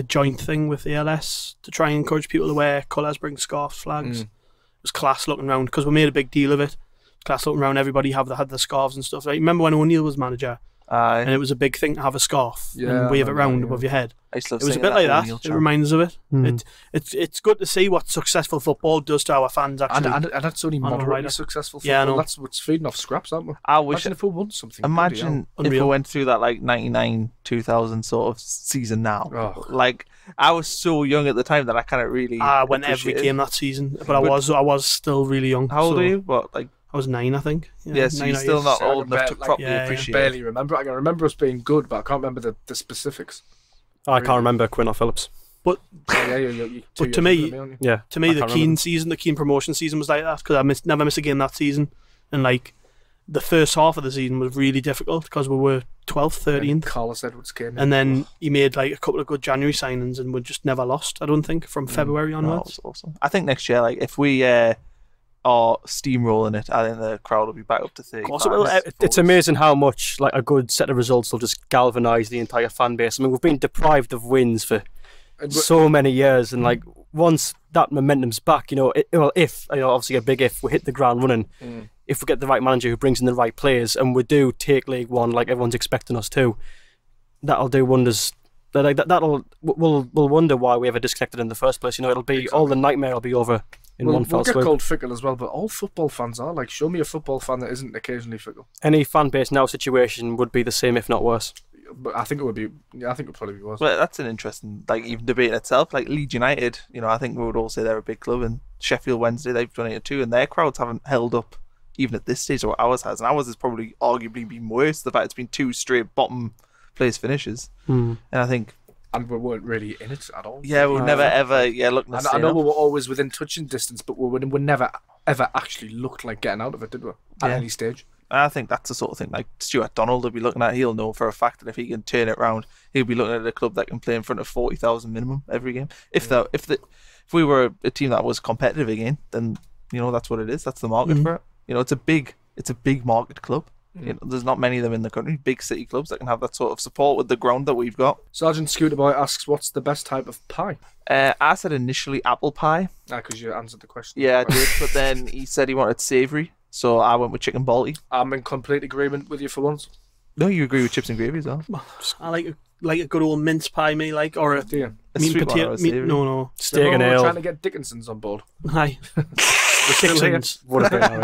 joint thing with the ALS to try and encourage people to wear colours, bring scarves, flags. It was class looking around because we made a big deal of it. Class looking around, everybody had the scarves and stuff. Like, remember when O'Neill was manager? And it was a big thing to have a scarf and wave it around above your head. It was a bit like that. It reminds us of it. It's good to see what successful football does to our fans, actually. And that's only moderately successful football. Yeah, I know. That's what's feeding off scraps, aren't we? Imagine if we won something. Imagine if we went through that like 99-2000 sort of season now. Oh. Like, I was so young at the time that I kind of really. I went every game that season, but I was still really young. How old are you? What, like? I was 9, I think. Yeah, so you're still not old enough to properly appreciate. I barely remember. I can remember us being good, but I can't remember the specifics. I can't remember Quinn or Phillips. But but to me, the Keane remember. season, the Keane promotion season was like that because I never missed a game that season, and like the first half of the season was really difficult because we were 12th, 13th. Carlos Edwards came in, and then he made like a couple of good January signings, and we just never lost. I don't think from February onwards. That was awesome. I think next year, like if we are steamrolling it, I think the crowd will be back up to 30. It's amazing how much like a good set of results will just galvanise the entire fan base. I mean, we've been deprived of wins for so many years, and like once that momentum's back, if obviously a big if, we hit the ground running. If we get the right manager who brings in the right players, and we do take League One like everyone's expecting us to, that'll do wonders. We'll wonder why we ever disconnected in the first place. It'll be all the nightmare will be over. We'll get called fickle as well, but all football fans are. Like, show me a football fan that isn't occasionally fickle. Any fan base now situation would be the same, if not worse. But I think it would be. Yeah, I think it would probably be worse. Well, that's an interesting, like, even debate in itself. Like Leeds United, I think we would all say they're a big club, and Sheffield Wednesday, they've done it too, and their crowds haven't held up even at this stage, or ours has, and ours has probably arguably been worse. The fact it's been 2 straight bottom place finishes, and I think. And we weren't really in it at all. Yeah, we never ever looked. I know we were always within touching distance, but we never ever actually looked like getting out of it, did we? At any stage. I think that's the sort of thing like Stuart Donald will be looking at. He'll know for a fact that if he can turn it around, he'll be looking at a club that can play in front of 40,000 minimum every game. If if we were a team that was competitive again, then that's what it is. That's the market for it. It's a big market club. There's not many of them in the country, big city clubs that can have that sort of support with the ground that we've got. Sergeant Scooterboy asks, what's the best type of pie? I said initially apple pie. Because you answered the question. Yeah, I did, but then he said he wanted savoury, so I went with chicken balti. I'm in complete agreement with you for once. No, you agree with chips and gravy as well. I like a good old mince pie, me, or a meat and potato. No. Steak and ale. We're trying to get Dickinson's on board. Hi. Dixon's.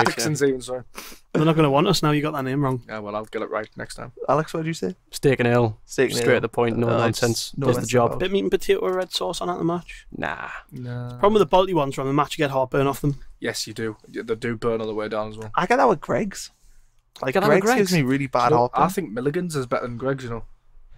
Dixon's even, sorry. They're not going to want us now. You got that name wrong. Yeah, well, I'll get it right next time. Alex, what did you say? Steak and ale. Steak and ale. Straight to the point, no nonsense. Does the job. Bit meat and potato with red sauce on at the match. Nah. Problem with the Balti ones from the match, you get heartburn off them. Yes, you do. They do burn on the way down as well. I get that with Greg's. Greg's gives me really bad heartburn. I think Milligan's is better than Greg's,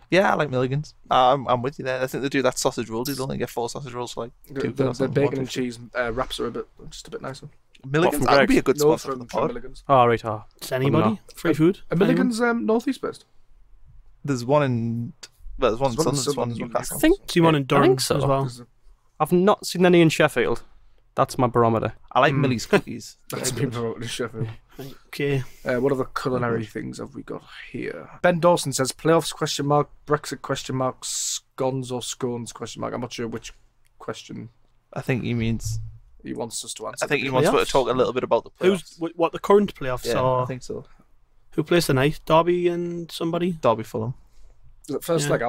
Yeah, I like Milligan's. I'm with you there. I think they do that sausage roll. They only get 4 sausage rolls for the bacon and cheese wraps are just a bit nicer. Milligan's, that would be a good spot for the pod. Milligan's. Right. Does anybody? Free food? Milligan's northeast based. There's one in Sunderland, one in Newcastle. I think see one in Durham so. as well. I've not seen any in Sheffield. That's my barometer. I like Millie's cookies. That's been promoted in Sheffield. Okay. What other culinary things have we got here? Ben Dawson says playoffs ? Brexit ? Scones or scones ? I'm not sure which question. I think he means he wants us to answer. I think he wants to talk a little bit about the playoffs. What the current playoffs Yeah, are? I think so. Who plays tonight? Derby and somebody? Derby Fulham. First leg.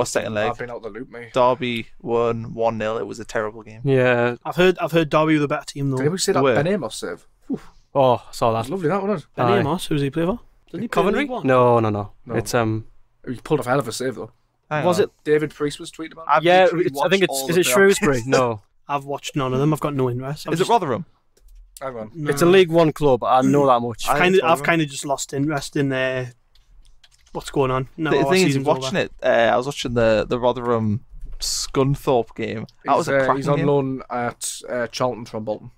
Second leg. I've been out the loop, mate. Derby won 1-0. It was a terrible game. Yeah. I've heard Derby with a better team though. Did we see that Ben Amos save? Oh, I saw That that. was lovely, that wasn't it? Ben Amos, who's he play for? Did he play Coventry? League One? No. No. It's He pulled off a hell of a save though. Was it? David Priest was tweeting about it. Yeah, I think it's. Is it Shrewsbury? No. I've watched none of them. I've got no interest. Is it Rotherham? Hang on. No. It's a League One club. I know that much. I've kind of just lost interest in what's going on. No, The thing is, season's watching over. it, I was watching the Rotherham Scunthorpe game. That was a cracking He's on game. loan at Charlton from Bolton.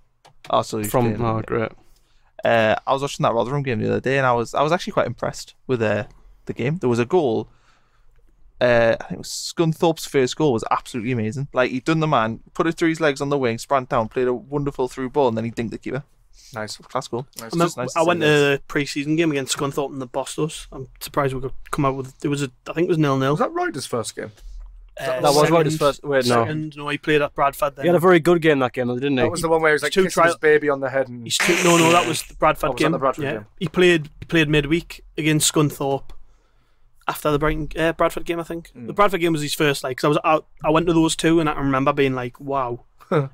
Oh, so he's From playing. great. I was watching that Rotherham game the other day, and I was actually quite impressed with the game. There was a goal. I think it was Scunthorpe's first goal was absolutely amazing. Like, he'd done the man, put it through his legs on the wing, sprint down, played a wonderful through ball, and then he dinked the keeper. Nice. Class goal. Nice. I went to the pre-season game against Scunthorpe and the bossed us. I'm surprised we could come out with. I think it was 0-0. Was that Reuters' first game? That was right his first. Wait, no. Second, no, he played at Bradford then. He had a very good game that game, though, didn't he? That was the one where he was like kissing his baby on the head. And... No, that was the Bradford was game. that the Bradford game? He played midweek against Scunthorpe after the Bradford game, I think. The Bradford game was his first, because I went to those two and I remember being like, wow.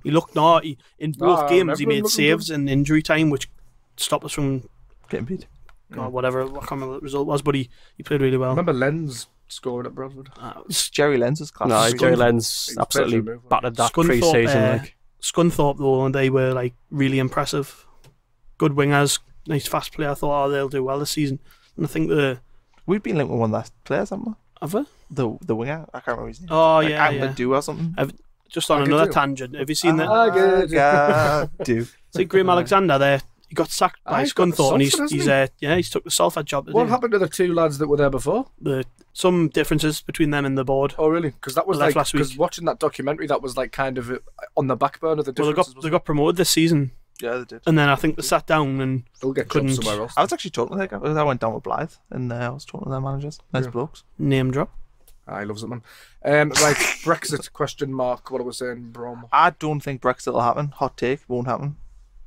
He looked naughty. In both games, he made saves in injury time, which stopped us from getting beat. Whatever, I can't remember what the result was, but he played really well. I remember Lenz scoring at Bradford. Jerry Lenz was class. No, Jerry Lenz absolutely battered that pre-season. Scunthorpe, though, and they were really impressive. Good wingers, nice fast player. I thought, they'll do well this season. And I think we've been linked with one of their players, haven't we? Have we? The winger, I can't remember his name. Oh, yeah. Amadou or something. Just on another tangent, have you seen that? Amadou. See Graham Alexander there. He got sacked by Scunthorpe, and he's took the Salford job. What happened to the two lads that were there before? Some differences between them and the board. Oh, really? Because that was last week. Because watching that documentary, that was kind of on the back burner. The differences. They got promoted this season. Yeah, they did. And then I think they sat down and they'll get couldn't somewhere else. I was actually talking to them. I went down with Blythe, and I was talking to their managers. Nice blokes. Name drop. He loves it, man. Right, Brexit ? What I was saying, Brom. I don't think Brexit will happen. Hot take, won't happen.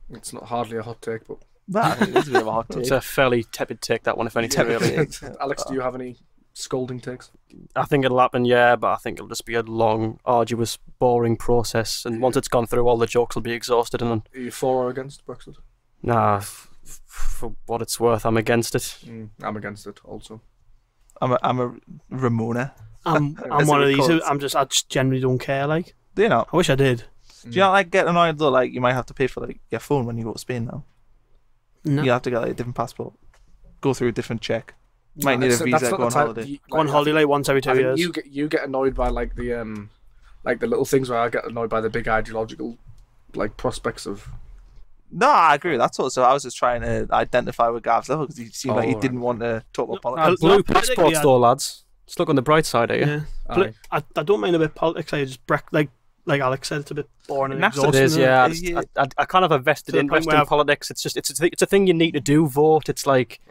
It's not hardly a hot take, but I think it is a bit of a hot take. It's a fairly tepid take, that one, if anything, really. Alex, do you have any scolding takes? I think it'll happen, yeah, but I think it'll just be a long, arduous, boring process, and once it's gone through, all the jokes will be exhausted, and then... Are you for or against Brexit? Nah, for what it's worth, I'm against it. I'm against it, also. I'm a Ramona. I'm one of these. I just generally don't care. Do you know? I wish I did. Do you not get annoyed though? You might have to pay for your phone when you go to Spain now. No. You have to get a different passport, go through a different check. You might need a visa, go on holiday. Go on holiday once every 2 years. You get annoyed by the little things where I get annoyed by the big ideological prospects of. No, I agree with that sort of stuff. I was just trying to identify with Gav's level because he seemed like he didn't want to talk about politics. Blue passports though, lads. Just look on the bright side, are you? Yeah. I don't mind a bit of politics. I just like Alex said, it's a bit boring and That's exhausting. It is, yeah. I kind of have a vested To the interest point in where politics. It's a thing you need to do. Vote. It's like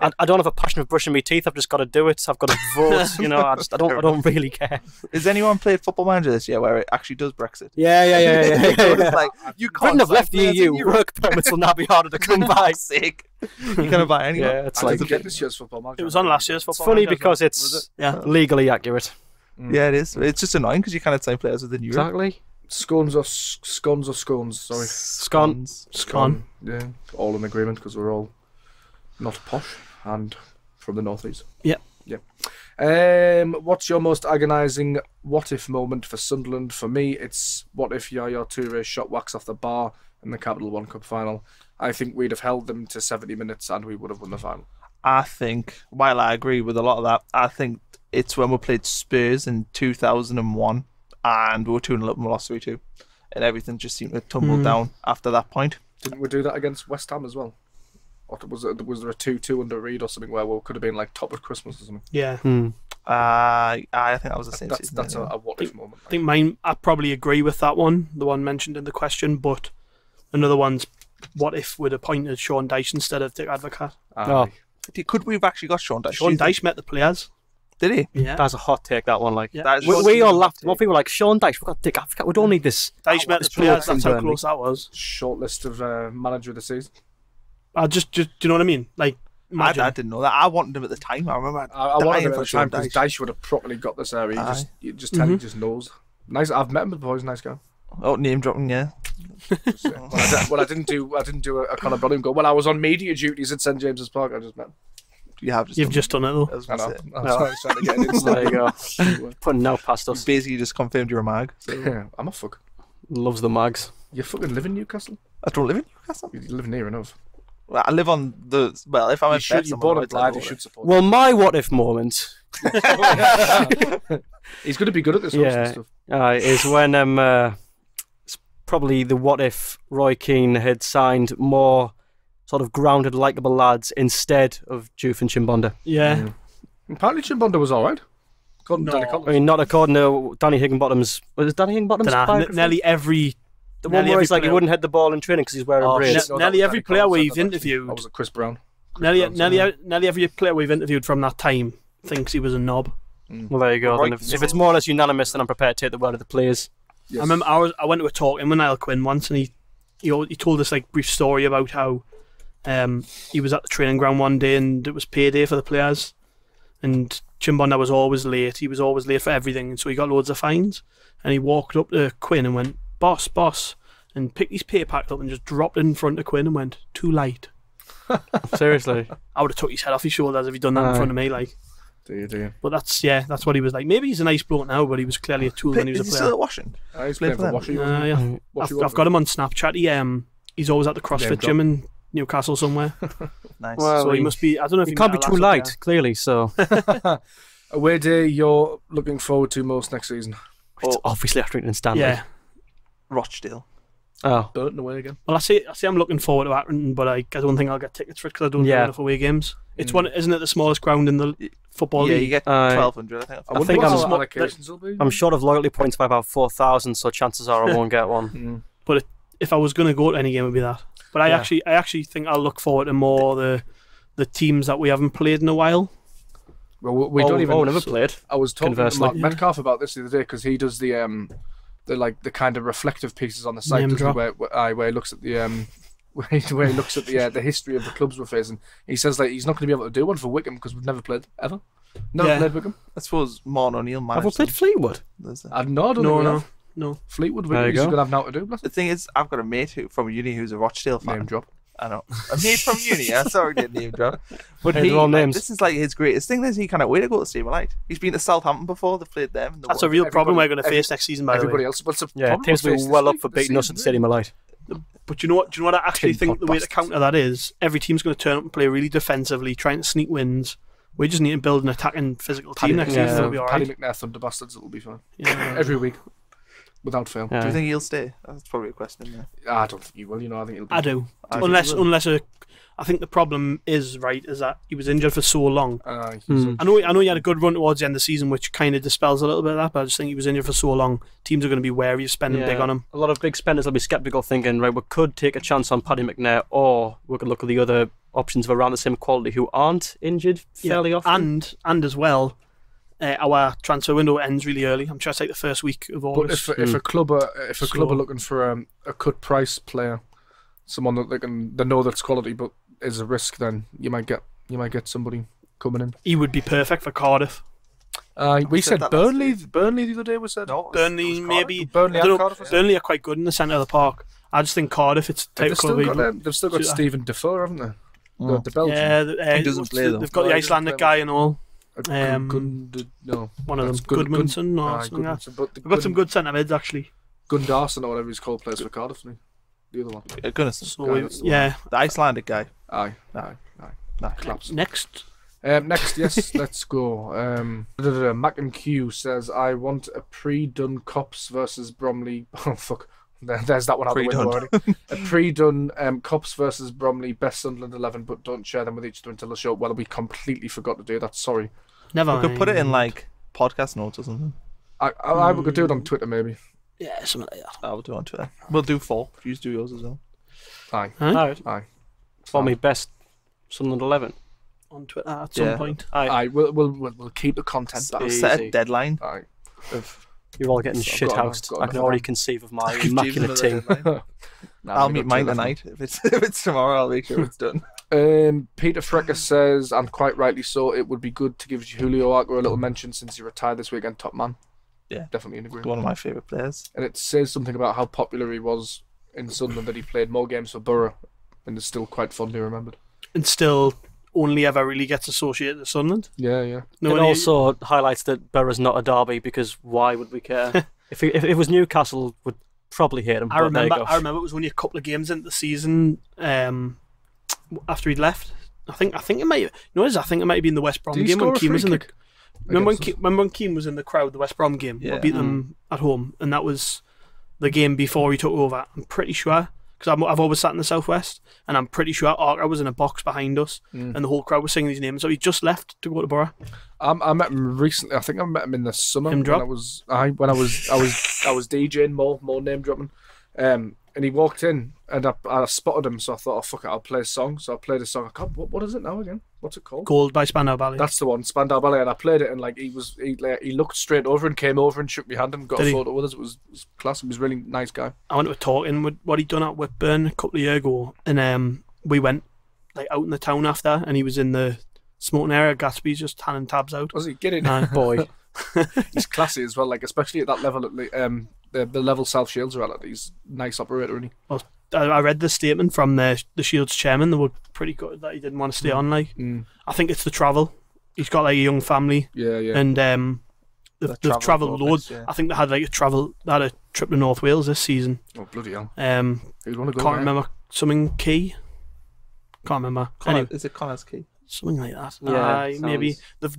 I don't have a passion for brushing my teeth. I've just got to do it. I've got to vote. I don't really care. Has anyone played Football Manager this year where it actually does Brexit? Yeah. It's like you can't Britain have left the EU. Work permits will now be harder to come by. Sick. You can't buy anyone. Yeah, it's I like didn't get this year's Football Manager. It was on last year's it's Football funny Manager as because well. it's Yeah. legally accurate. Yeah, it is. It's just annoying because you can't sign players within Europe. Exactly. Scones or scones, sorry. Scone. Yeah, all in agreement because we're all not posh and from the northeast. Yeah. What's your most agonising what-if moment for Sunderland? For me, it's what if Yaya Toure shot wax off the bar in the Capital One Cup final. I think we'd have held them to 70 minutes and we would have won the final. I think, while I agree with a lot of that, I think it's when we played Spurs in 2001 and we were 2-0 up and we lost 3-2. And everything just seemed to tumble down after that point. Didn't we do that against West Ham as well? Or was there a 2-2 under Reed or something where we could have been like top of Christmas or something? Yeah. I think that was the same season. That's a what-if moment. I think mine, I probably agree with that one, the one mentioned in the question, but another one's what if we'd appointed Sean Dyche instead of Dick Advocat? Could we have actually got Sean Dyche? Sean Dyche met the players. Did he? Yeah. That's a hot take, that one. Like, Yeah. we all laughed. More people were like, Sean Dyche, we've got Dick Advocat. We don't need this. Dyche met the players, that's how close that was. Short list of manager of the season. Do you know what I mean? Like, imagine. I didn't know that. I wanted him at the time. I remember. I wanted him at the Sean time because Dyche would have properly got this area. He just knows. Nice. I've met him before. He's a nice guy. Oh, name dropping, yeah. I didn't do a Conor Brother and go, well, I was on media duties at St James's Park. I just met him. You've just done it though. I know. I was trying to get it in. There you go. Putting no past us. Basically, just confirmed you're a mag. So. Yeah, I'm a fuck. Loves the mags. You fucking live in Newcastle? I don't live in Newcastle. You live near enough. Well, I live on the. Well, if I'm you're born in Blythe, you should support. Well, my what if moment. He's going to be good at this hosting stuff. Is when it's probably the what if Roy Keane had signed more sort of grounded, likeable lads instead of Juve and Chimbonda. Yeah. Apparently Chimbonda was alright. I mean, not according to Danny Higginbottom's. Was it Danny Higginbottom's? Nearly every. The one where he's like, he wouldn't hit the ball in training because he's wearing braids. Nearly every player we've interviewed. That was Chris Brown. Nearly every player we've interviewed from that time thinks he was a knob. Well, there you go. Then if it's more or less unanimous, then I'm prepared to take the word of the players. Yes. I remember I went to a talk in with Niall Quinn once, and he told this like brief story about how he was at the training ground one day and it was payday for the players, and Chimbonda was always late. He was always late for everything, and so he got loads of fines. And he walked up to Quinn and went, "Boss," and picked his pay packet up and just dropped it in front of Quinn and went, "Too light." Seriously, I would have took his head off his shoulders if he'd done that in front of me, like. Do you? But that's what he was like. Maybe he's a nice bloke now, but he was clearly a tool when he was a player. Is he still at Washington? He's playing for Washington. Yeah. I've got him on Snapchat. He's always at the CrossFit gym in Newcastle somewhere. Nice. Well, so he must be. I don't know if he can't be too light, clearly. So, away day you're looking forward to most next season? It's obviously Accrington and Stanley. Yeah, Rochdale. Oh, Burton away again. Well, I say I'm looking forward to Accrington, but I don't think I'll get tickets for it because I don't do enough away games. It's one, isn't it? The smallest ground in the football league. Yeah, you get 1,200. I think. I'm short of loyalty points by about 4,000, so chances are I won't get one. But if I was going to go to any game, it would be that. But I actually think I'll look forward to more the teams that we haven't played in a while. Well, we don't even. Never played. I was talking to Mark Metcalf about this the other day because he does the kind of reflective pieces on the site where he looks at the where he looks at the history of the clubs we're facing. He says like he's not going to be able to do one for Wickham because we've never played ever. Never played Wickham. I suppose Martin O'Neill managed. Have we played Fleetwood? No. Fleetwood. He's going to have now to do. The thing is, I've got a mate from uni who's a Rochdale fan. Name drop. I know. A mate from uni. I sorry, didn't name drop. But this is like his greatest thing. Is he can't wait to go to Stadium of Light. He's been to Southampton before. They've played them. That's a real problem we're going to face next season. By the way, everybody else. Teams will be well up for beating us at the Stadium of Light. But do you know what? I actually think the way to counter that is every team's going to turn up and play really defensively, trying to sneak wins. We just need to build an attacking physical team next season. It'll be all right. Paddy McNair Thunder Bastards. It'll be fine. Yeah. Every week. Without fail. Do you think he'll stay? That's probably a question. I don't think he will. I think he'll be. I do. Unless I think the problem is that he was injured for so long. I know he had a good run towards the end of the season, which kind of dispels a little bit of that, but I just think he was injured for so long. Teams are going to be wary of spending big on him. A lot of big spenders will be sceptical, thinking, right, we could take a chance on Paddy McNair, or we could look at the other options of around the same quality who aren't injured fairly often. And as well, our transfer window ends really early. I'm trying to take the first week of August. But if a club are looking for a cut price player, someone that they know that's quality but is a risk, then you might get somebody coming in. He would be perfect for Cardiff. We said Burnley the other day. Was said no, Burnley maybe. Burnley and Cardiff. Burnley are quite good in the centre of the park. I just think Cardiff, it's the type of club. They've still got Stephen Defoe, haven't they? The Belgian. Yeah, he doesn't play though. They've got the Icelandic guy and all. No, one of them, Goodmanson or something like that. They've got some good centre mids actually. Gundarsson or whatever he's called plays for Cardiff, isn't he? The other one. Gunnison. So the Icelandic guy. Aye. Claps. Next, yes, let's go. Mac and Q says, I want a pre-done Cops versus Bromley. Oh, fuck. There's that one out the window already. A pre-done Cops versus Bromley, best Sunderland 11, but don't share them with each other until the show. Well, we completely forgot to do that. Sorry. Never. We could put it in like podcast notes or something. We could do it on Twitter maybe. Yeah, something like that. I'll do it on Twitter. We'll do 4. You do yours as well. Aye. For me, best Sunderland 11 on Twitter at some point. Aye. We'll keep the content back. Set a deadline. Aye. You're all getting shithoused. I can already conceive of my immaculate team. I'll meet mine tonight. If it's tomorrow, I'll make sure it's done. Peter Frecker says, and quite rightly so, it would be good to give Julio Arco a little mention since he retired this weekend. Top man. Yeah, definitely in agreement. One of my favourite players. And it says something about how popular he was in Sunderland, that he played more games for Borough and is still quite fondly remembered. And still only ever really gets associated with Sunderland. Yeah. It also highlights that Borough's not a derby, because why would we care? if it was Newcastle, would probably hate him. I remember it was only a couple of games into the season after he'd left. I think it might. I think it might have been the West Brom game when Keane was in the. Remember when Keane was in the crowd, the West Brom game? Yeah. We beat them at home, and that was the game before he took over. I'm pretty sure, because I've always sat in the southwest, and I'm pretty sure Arca was in a box behind us, and the whole crowd was singing his name. So he just left to go to Borough. I met him recently. I think I met him in the summer when I was DJing, more name dropping. And he walked in, and I spotted him, so I thought, oh fuck it, I'll play a song. So I played a song. What is it now again? What's it called? Gold by Spandau Ballet. That's the one, Spandau Ballet. And I played it, and like he looked straight over and came over and shook my hand and got a photo with us. It was class. He was a really nice guy. I went to a talking with what he'd done at Whitburn a couple of years ago, and we went like out in the town after, and he was in the smoking area. Gatsby's just handing tabs out. Was he getting? Boy, he's classy as well. Like especially at that level, at the level South Shields are at. He's a nice operator, isn't he? Well, I read the statement from the Shields chairman. They were pretty good that he didn't want to stay on. Like, I think it's the travel. He's got like a young family. Yeah. And they've travelled loads. Yeah. I think they had like a trip to North Wales this season. Oh bloody hell! Who'd want to go? Can't remember something key. Can't remember. Anyway, is it Connor's Key? Something like that. Yeah, maybe they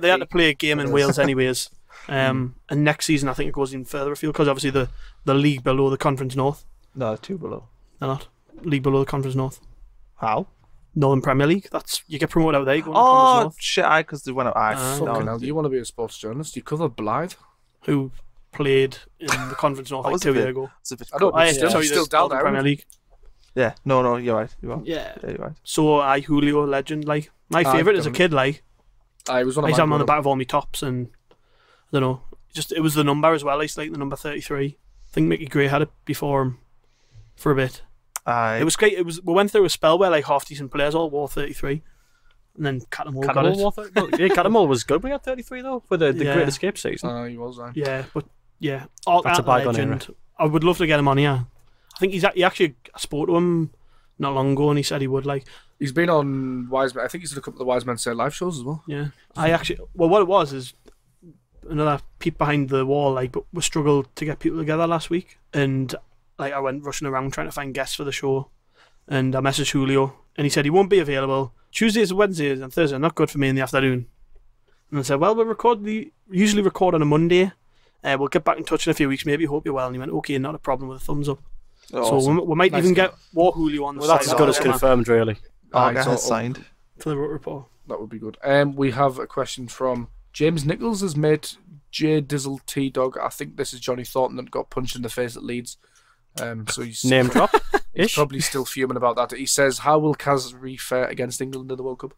had to play a game in Wales anyways. And next season I think it goes even further afield, because obviously the league below the Conference North. No, 2 below. They're not. League below the Conference North. How? Northern Premier League. You get promoted out there. You go to the Conference North. Shit! Because they went out. Fucking hell! Do you want to be a sports journalist? You cover Blythe, who played in the Conference North like 2 years ago. Still down there. Premier League. Yeah. No. You're right. Yeah. You're right. So Julio legend. Like my favourite as a kid. Like I was one of I used to have him on the back of all my tops, and I don't know. It was the number as well. I used to like the number 33. I think Mickey Gray had it before him for a bit. It was great. We went through a spell where like half decent players all wore 33, and then Catamol got it. Catamol was good. We had 33 though for the Great Escape season. He was. Yeah, but yeah, that's a bygone era. I would love to get him on here. I think he actually spoke to him not long ago, and he said he would like. He's been on Wise Men. I think he's done a couple of the Wise Men Say live shows as well. Yeah, what it was is another peep behind the wall. Like, but we struggled to get people together last week, and like I went rushing around trying to find guests for the show, and I messaged Julio, and he said he won't be available Tuesdays, Wednesdays, and Thursdays. Not good for me in the afternoon. And I said, well, we usually record on a Monday. We'll get back in touch in a few weeks. Maybe. Hope you're well. And he went, okay, not a problem, with a thumbs up. Oh, so we might even get more Julio on the side. Well, that's as good as confirmed, really. Parker has signed for the Roker Rapport. That would be good. We have a question from James Nichols, his mate J Dizzle T Dog. I think this is Johnny Thornton that got punched in the face at Leeds. So he's name drop. He's probably still fuming about that. He says, "How will Kazri fare against England in the World Cup?"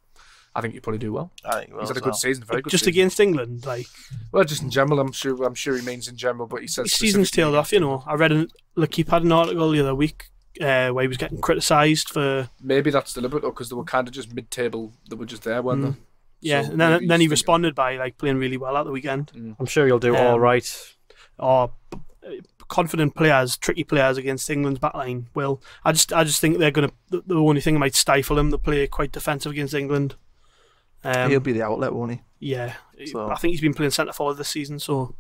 I think he'll probably do well. I think he's had a good season, very good. Just season. Against England, like. Well, just in general, I'm sure he means in general, but he says his season's tailed off. You know, I read he had an article the other week where he was getting criticised for. Maybe that's deliberate, or because they were kind of just mid-table. They were just there, weren't they? Yeah, so and then he responded by like playing really well at the weekend. I'm sure he'll do all right. Confident players, tricky players against England's backline. Well, I just think they're gonna. The only thing that might stifle him, they play quite defensive against England. He'll be the outlet, won't he? Yeah, So. I think he's been playing centre forward this season, so.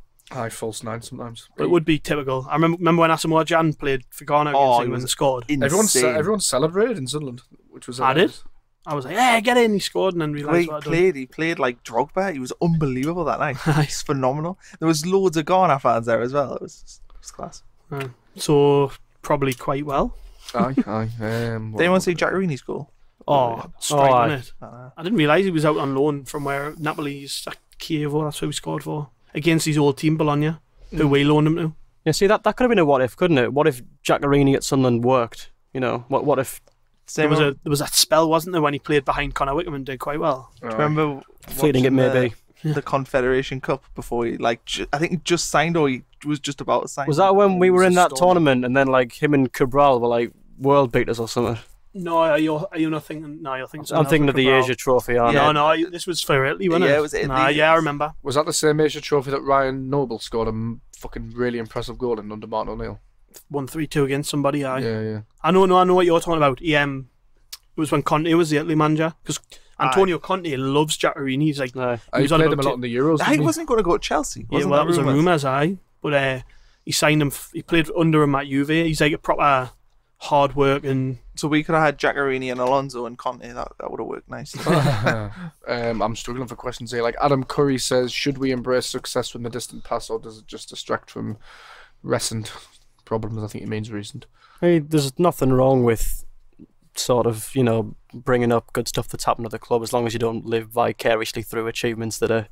False nine sometimes. But it would be typical. I remember when Asamoah Gyan played for Ghana against England and scored. Everyone celebrated in Sunderland, which was. I did. I was like, "Hey, get in!" He scored, and then realised what I'd done. He played like Drogba. He was unbelievable that night. He's phenomenal. There was loads of Ghana fans there as well. It was class. So probably quite well. Aye. Did anyone see Giaccherini's goal? Strike on it. I didn't realise he was out on loan from where Napoli's Chievo. That's who he scored for against his old team Bologna, who we loaned him to. Yeah, see that could have been a what if, couldn't it? What if Giaccherini at Sunderland worked? You know, what if there was that spell, wasn't there, when he played behind Connor Wickham and did quite well? Do you remember fleeting it maybe the Confederation Cup before he I think he just signed or he was just about to sign. Was that when we were in that tournament and then like him and Cabral were like world beaters or something? No, are you not thinking? No, you're thinking. I'm thinking of the Asia Trophy. No, this was for Italy, wasn't it? Yeah, it was Italy. Yeah, I remember. Was that the same Asia Trophy that Ryan Noble scored a fucking really impressive goal in under Martin O'Neill? 1-3-2 against somebody. Yeah. I know what you're talking about. It was when Conte was the Italy manager, because Antonio Conte loves Giaccherini. He's like, he played him a lot in the Euros. He wasn't going to go to Chelsea. Yeah, well, that was a rumours, but he signed him. He played under him at Juve. He's like a proper hard work, and so we could have had Giaccherini and Alonso and Conte. That would have worked nicely. I'm struggling for questions here. Like Adam Curry says, should we embrace success from the distant past, or does it just distract from recent problems? I think it means recent. Hey, there's nothing wrong with sort of, you know, bringing up good stuff that's happened at the club, as long as you don't live vicariously through achievements that are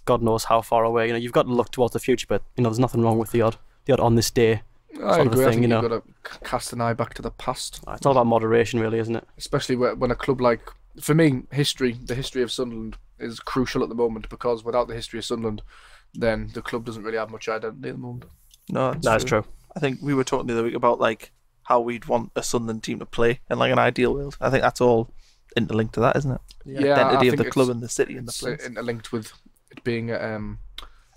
God knows how far away. You know, you've got to look towards the future, but you know, there's nothing wrong with the odd on this day. I agree. I think you've got to cast an eye back to the past. It's all about moderation, really, isn't it? Especially when a club like, for me, the history of Sunderland is crucial at the moment, because without the history of Sunderland, then the club doesn't really have much identity at the moment. No, that's true. I think we were talking the other week about like how we'd want a Sunderland team to play in like an ideal world. I think that's all interlinked to that, isn't it? The identity of the club and the city and the place. Interlinked with it being a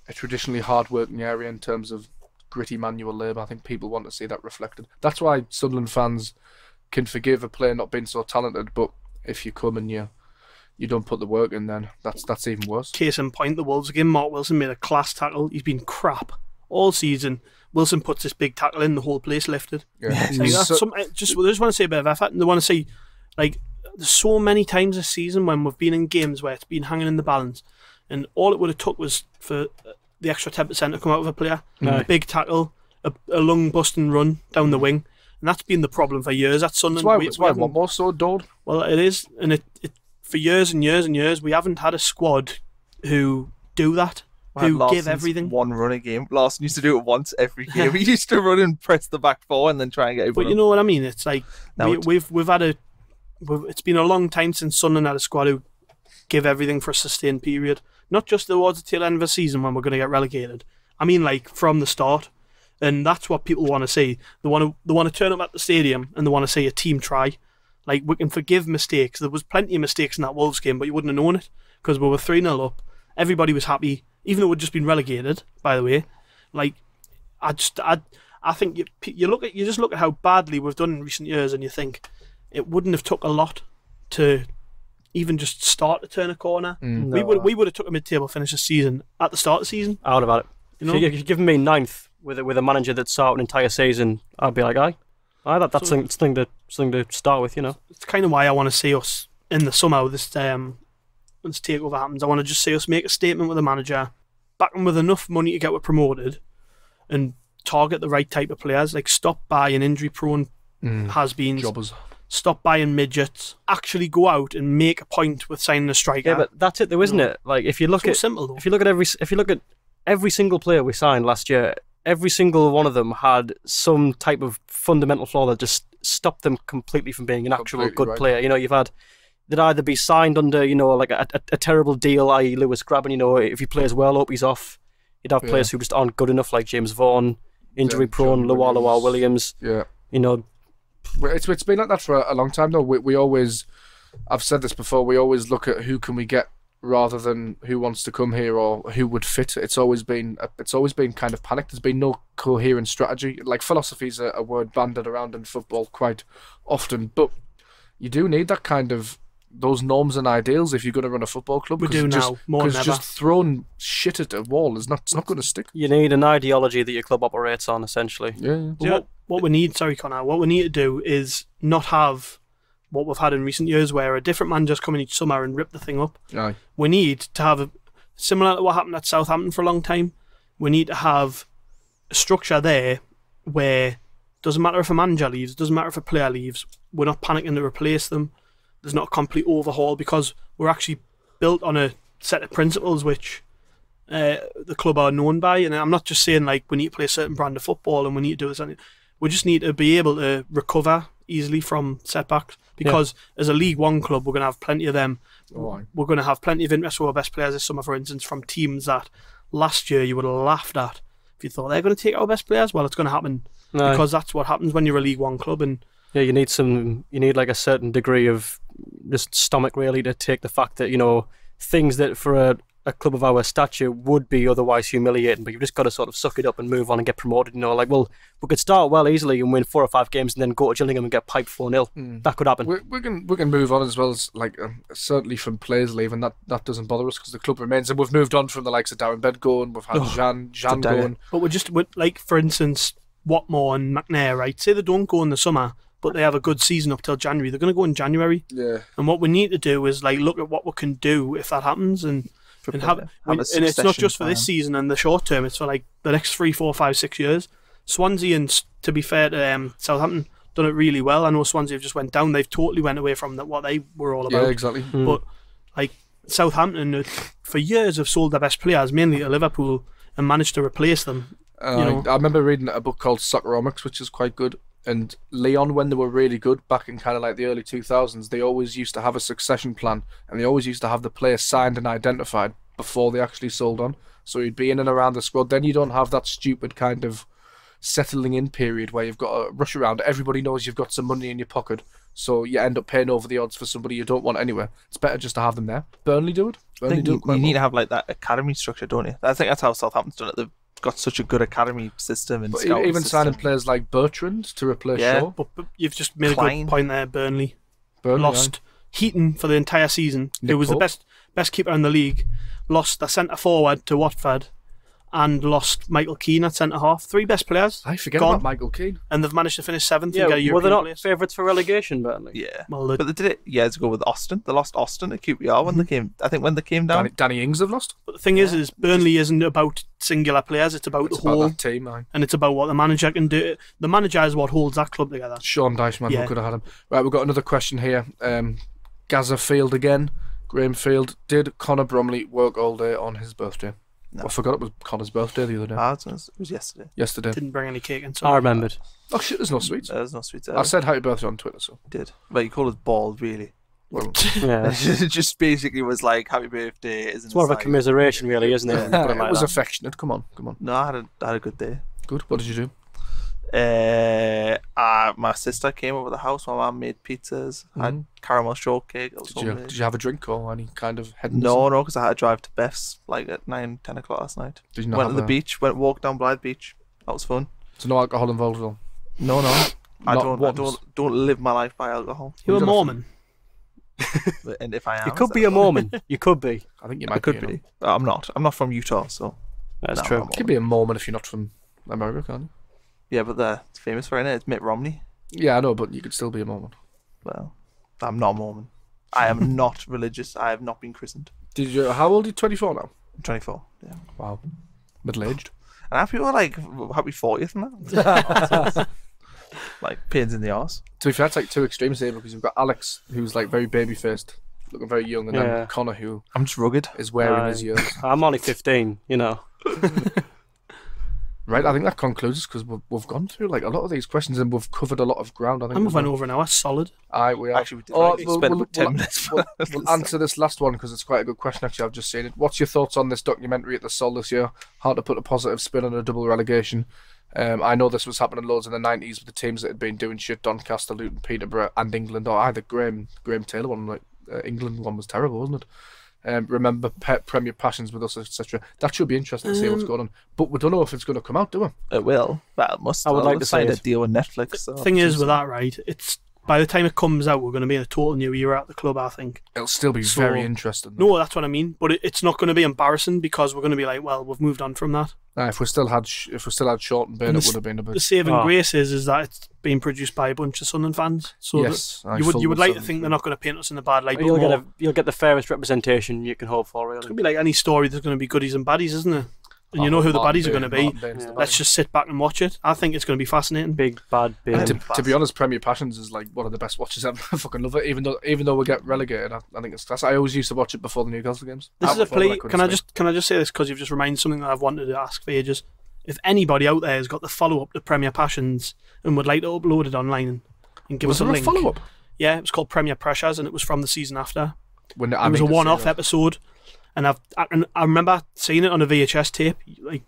traditionally hard-working area in terms of gritty manual labour. I think people want to see that reflected. That's why Sunderland fans can forgive a player not being so talented, but if you come and you don't put the work in, then that's even worse. Case in point, the Wolves game, Mark Wilson made a class tackle. He's been crap all season. Wilson puts this big tackle in, the whole place lifted. Yeah. They just want to see a bit of effort, and they want to see, like, there's so many times this season when we've been in games where it's been hanging in the balance, and all it would have took was for the extra 10% to come out of a player. A big tackle, a lung busting run down the wing, and that's been the problem for years at Sunderland. That's why one more so dulled. Well, it is, and it for years and years and years we haven't had a squad who do that. Who give everything. One run a game. Larson used to do it once every game. He used to run and press the back four and then try and get everyone. But you know what I mean? It's like it's been a long time since Sunderland had a squad who give everything for a sustained period. Not just towards the tail end of a season when we're going to get relegated. I mean, like from the start, and that's what people want to see. They want to turn up at the stadium and they want to see a team try. Like, we can forgive mistakes. There was plenty of mistakes in that Wolves game, but you wouldn't have known it because we were 3-0 up. Everybody was happy. Even though we'd just been relegated, by the way. Like, I think you just look at how badly we've done in recent years, and you think it wouldn't have took a lot to even just start to turn a corner. We would have took a mid-table finish this season at the start of the season. I would have had it. You know? If you're giving me 9th with a manager that saw out an entire season, I'd be like, that's something to start with, you know. It's kind of why I want to see us in the summer when this takeover happens. I want to just see us make a statement with the manager, back them with enough money to get us promoted, and target the right type of players. Like, stop buying injury-prone has-beens. Jobbers. stop buying midgets, actually go out and make a point with signing a striker. Yeah, but that's it though, isn't it? Like if you look so at simple, though. if you look at every single player we signed last year, every single one of them had some type of fundamental flaw that just stopped them completely from being an actual good player. You know, they'd either be signed under, you know, like a terrible deal, i.e. Lewis Grabban, you know, if he plays well, hope he's off. You'd have players who just aren't good enough, like James Vaughan, injury prone, Lawal Williams. Yeah. You know, it's been like that for a long time though. We always, I've said this before, we always look at who can we get rather than who wants to come here or who would fit. It's always been kind of panicked. There's been no coherent strategy. Like philosophy is a word bandied around in football quite often, but you do need that kind of those norms and ideals if you're going to run a football club. We do now more than ever. Because just throwing shit at a wall is not going to stick. You need an ideology that your club operates on, essentially. Yeah. What we need, sorry Connor, what we need to do is not have what we've had in recent years where a different manager's come in each summer and rip the thing up. Aye. We need to have similar to what happened at Southampton for a long time. We need to have a structure there where it doesn't matter if a manager leaves, it doesn't matter if a player leaves, we're not panicking to replace them. There's not a complete overhaul because we're actually built on a set of principles which the club are known by. And I'm not just saying like we need to play a certain brand of football and we need to do this. We just need to be able to recover easily from setbacks because as a League One club, we're going to have plenty of them. We're going to have plenty of interest for our best players this summer, for instance, from teams that last year you would have laughed at if you thought they're going to take our best players. Well, it's going to happen because that's what happens when you're a League One club. And yeah, you need like a certain degree of just stomach really to take the fact that, you know, things that for a club of our stature would be otherwise humiliating, but you've just got to sort of suck it up and move on and get promoted. You know, like, well, we could start well easily and win 4 or 5 games and then go to Gillingham and get piped 4-0. That could happen. We can move on as well as like certainly from players leaving that doesn't bother us because the club remains, and we've moved on from the likes of Darren Bed going, we've had Jean going, but we're like for instance Watmore and McNair, right? Say they don't go in the summer, but they have a good season up till January. They're going to go in January. Yeah. And what we need to do is like look at what we can do if that happens and it's not just for this season and the short term, it's for like the next 3, 4, 5, 6 years. Swansea, and to be fair to Southampton, done it really well. I know Swansea have just went down. They've totally went away from what they were all about. Yeah, exactly. But like Southampton for years have sold their best players mainly to Liverpool and managed to replace them. I remember reading a book called Socceromics, which is quite good. And Lyon, when they were really good back in kind of like the early 2000s, they always used to have a succession plan, and they always used to have the players signed and identified before they actually sold on. So you'd be in and around the squad. Then you don't have that stupid kind of settling in period where you've got to rush around. Everybody knows you've got some money in your pocket, so you end up paying over the odds for somebody you don't want anyway. It's better just to have them there. Burnley do it. You need to have like that academy structure, don't you? I think that's how Southampton's done it. They've got such a good academy system and even signing players like Bertrand to replace Shaw. But you've just made a good point there. Burnley lost Heaton for the entire season. Who was the best keeper in the league. Lost a centre forward to Watford and lost Michael Keane at centre half. 3 best players. I forget about Michael Keane. And they've managed to finish 7th and Yeah, get a European were they not place. favourites for relegation, Burnley? Yeah. Well, but they did it years ago with Austin. They lost Austin at QPR when they came. I think when they came down. Danny Ings have lost. But the thing is Burnley isn't about singular players. It's about the whole that team, man. And it's about what the manager can do. The manager is what holds that club together. Sean Dycheman, who could have had him. Right, we've got another question here. Gaza Field again. Graham Field. Did Connor Bromley work all day on his birthday? No. I forgot it was Connor's birthday the other day. It was yesterday. Didn't bring any cake and so I remembered. Oh shit, there's no sweets. There's no sweets. I said happy birthday on Twitter, so. Did. But you call us bald, really. Well, Yeah. It just basically was like happy birthday. It's more of a commiseration, really, isn't it? it was affectionate. Come on. No, I had a good day. Good. What did you do? My sister came over the house. My mum made pizzas. I had caramel shortcake. Did you have a drink or any kind of head? No, because I had to drive to Beth's like at 9, 10 o'clock last night. Did you not went to the beach. Walked down Blythe Beach. That was fun. So no alcohol involved at all? No. I Not don't live my life by alcohol. You're a Mormon. And if I am, You could be a Mormon. You could be. I think you I might could be. I'm not. I'm not from Utah, so That's no, true. You could be a Mormon if you're not from America, can't you? yeah, but they're famous for it. It's Mitt Romney. Yeah, I know, but you could still be a Mormon. Well, I'm not a Mormon. I am not religious. I have not been christened. Did you? How old are you? 24 now. I'm 24. Yeah. Wow, middle aged. And have people like happy 40th and that? like pains in the arse. To be fair, it's like two extremes here because you've got Alex, who's like very baby-faced, looking very young, and then Connor, who I'm just rugged, is wearing his years. I'm only 15, you know. Right, I think that concludes because we've gone through like a lot of these questions and we've covered a lot of ground. I think we've went over an hour, solid. We are. Actually, we did spend about 10 minutes. We'll answer this last one because it's quite a good question. Actually, I've just seen it. What's your thoughts on this documentary at the Sol this year? Hard to put a positive spin on a double relegation. I know this was happening loads in the 90s with the teams that had been doing shit: Doncaster, Luton, Peterborough, and England. Or either Graham Taylor one, like England one was terrible, wasn't it? Remember Premier Passions with us, etc. That should be interesting to see what's going on. But we don't know if it's going to come out, do we? It will. Well, it must. I would like to sign see a it. deal with Netflix. The thing is with that, right? It's by the time it comes out, we're going to be in a total new era at the club, I think. It'll still be very interesting. No, that's what I mean. But it's not going to be embarrassing because we're going to be like, well, we've moved on from that. If we still had Short and Bain, it would have been a bit. The saving grace is that it's being produced by a bunch of Sunderland fans. So yes, you would like to think they're not going to paint us in the bad light. You'll get the fairest representation you can hope for, really. It's going to be like any story, there's going to be goodies and baddies, isn't it? And you know who the baddies are going to be. Let's just sit back and watch it. I think it's going to be fascinating. Big bad Bain. To be honest, Premier Passions is like one of the best watches ever. I fucking love it. Even though we get relegated, I think it's class. I always used to watch it before the Newcastle games. This is a plea. Can I just say this because you've just reminded something that I've wanted to ask for ages. If anybody out there has got the follow up to Premier Passions and would like to upload it online and give us a link. Follow up? Yeah, it was called Premier Pressures and it was from the season after. It was a one-off episode, and I remember seeing it on a VHS tape, like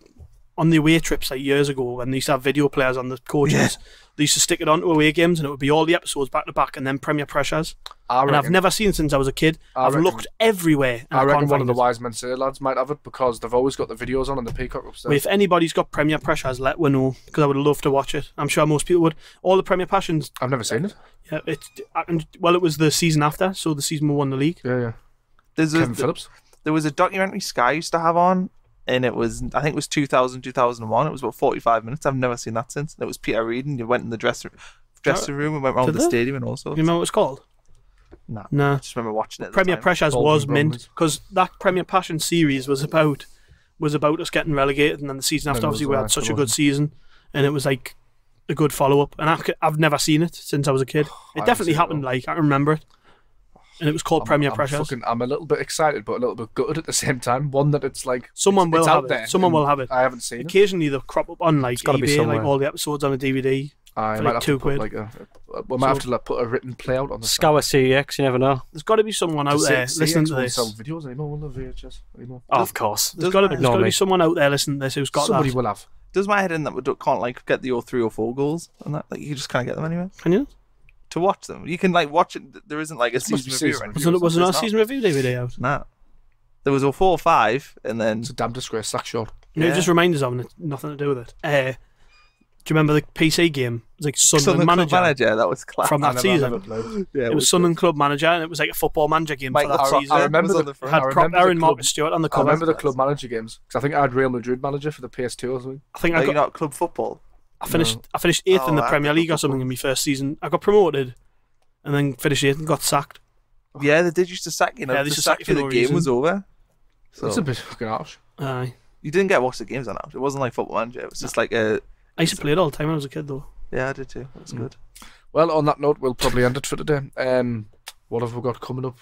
on the away trips like years ago when they used to have video players on the coaches. Yeah. They used to stick it onto away games and it would be all the episodes back to back and then Premier Pressures. And I've never seen it since I was a kid. I've looked everywhere. I reckon one of the Wise Men Say lads might have it because they've always got the videos on the Peacock upstairs. Well, if anybody's got Premier Pressures, let me know because I would love to watch it. I'm sure most people would. All the Premier Passions. I've never seen it. Yeah, it was the season after, so the season we won the league. Yeah. Kevin Phillips. There was a documentary Sky used to have on. And I think it was 2000, 2001. It was about 45 minutes. I've never seen that since. And it was Peter Reid, and you went in the dressing room and went around the stadium and all sorts. You remember what it's called? No. I just remember watching it. Premier Pressures was mint because that Premier Passion series was about us getting relegated, and then the season after, obviously, we had such a good season, and it was like a good follow up. And I've never seen it since I was a kid. It definitely happened. Like I remember it. And it was called Premier Pressures. I'm a little bit excited, but a little bit gutted at the same time. One that it's like someone will have it. Someone will have it. I haven't seen it. Occasionally they'll crop up on like eBay, like all the episodes on a DVD. I might have to put we might have to put a written play out on the Scour CEX. You never know. There's got to be someone out there listening to this. Sell videos anymore, will there? VHS anymore? Oh, of course. There's got to be someone out there listening to this who's got somebody that. will have. Does my head in that we can't like get the 3 or 4 goals and that? Like you just can't get them anywhere. Can you? To watch them, you can like watch it. There isn't like a season review. Was there not a season review DVD out? Nah, there was a 4 or 5, and then it's a damn disgrace. Sack short. It just reminds us of nothing to do with it. Do you remember the PC game? It was like Sunderland Manager. That was class. From that season. It was Sunderland Club Manager, and it was like a football manager game for that season. I remember it had prop Aaron Marcus Stewart on the cover. I remember the Club Manager games because I think I had Real Madrid Manager for the PS2 or something. I think I got not club football. I finished 8th in the Premier League or something in my first season. I got promoted. And then finished 8th and got sacked. Yeah, they did used to sack you. They used to sack you for the game was over. So that's a bit fucking harsh. Aye. You didn't get to watch the games on that. It wasn't like Football Manager. It was just like a. I used to play it all the time when I was a kid, though. Yeah, I did too. It was good. Well, on that note, we'll probably end it for today. What have we got coming up?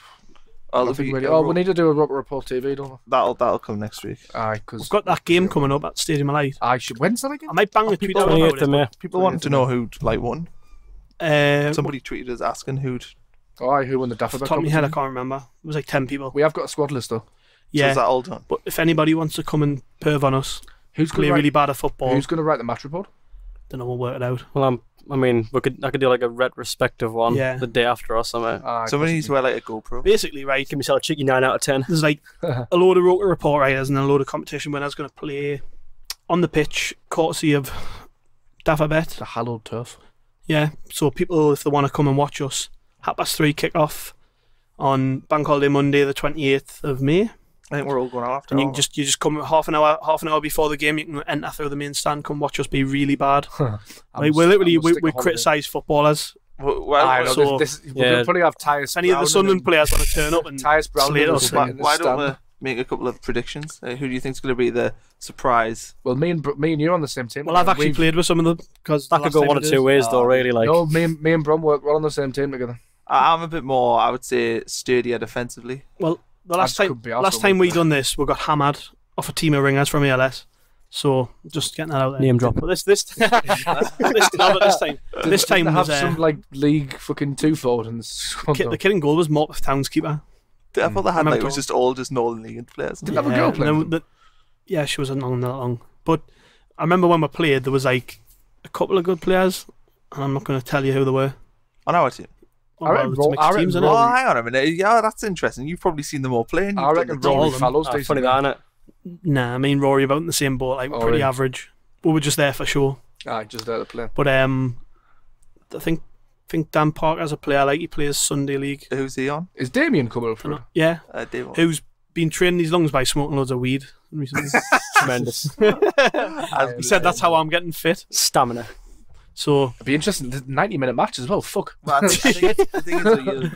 We need to do a Roker Rapport TV, don't we? That'll come next week. Aye, because we've got that game coming up at Stadium of Light. When's that again? I might bang a tweet out about it. People wanting to know who won. Somebody tweeted us asking who'd. Who won the Daffer? Top of my head, I can't remember. It was like 10 people. We have got a squad list though. Yeah, so is that all done? But if anybody wants to come and perv on us, who's play really bad at football? Who's going to write the match report? Don't know. We'll work it out. Well, I could do like a retrospective one the day after or something. Somebody needs to wear like a GoPro. Basically, right. Give myself a cheeky 9 out of 10. There's like a load of Roker Report writers and a load of competition winners going to play on the pitch, courtesy of Daffabet. The hallowed turf. Yeah. So people, if they want to come and watch us, 3:30 kick-off on Bank Holiday Monday, the 28th of May. I think we're all going after. And you just come half an hour before the game. You can enter through the main stand. Come watch us be really bad. We criticise footballers. We'll probably have Tyus. Any of the Sunderland players want to turn up and Tyus Brown slate us. Why don't we make a couple of predictions? Who do you think is going to be the surprise? Well, me and you are on the same team. Well, I've actually played with some of them because that could go one or two ways, though. Really, like no, me and Brom we're on the same team together. I'm a bit more, I would say, sturdier defensively. Well, the last time we done this, we got hammered off a team of ringers from ALS. So just getting that out there. Name drop. But this time They was have some like league fucking 2 forward and the kid in goal was Morpeth Town's keeper. I thought they had like it was just all just Northern League players. Did they have a girl playing? Yeah, she wasn't on that long. But I remember when we played, there was like a couple of good players, and I'm not going to tell you who they were. On our team. I reckon hang on a minute. Yeah, that's interesting. You've probably seen them all playing. I reckon Rory Fallows. Funny that, innit? Nah, I mean Rory about in the same boat, like pretty average. We were just there for show. Just there to play. But I think Dan Parker's a player, like he plays Sunday League. Who's he on? Is Damien coming up for it? Yeah. Damien. Who's been training his lungs by smoking loads of weed recently. Tremendous. He said that's how I'm getting fit. Stamina. So it'd be interesting. 90-minute match as well. Fuck. Well, I think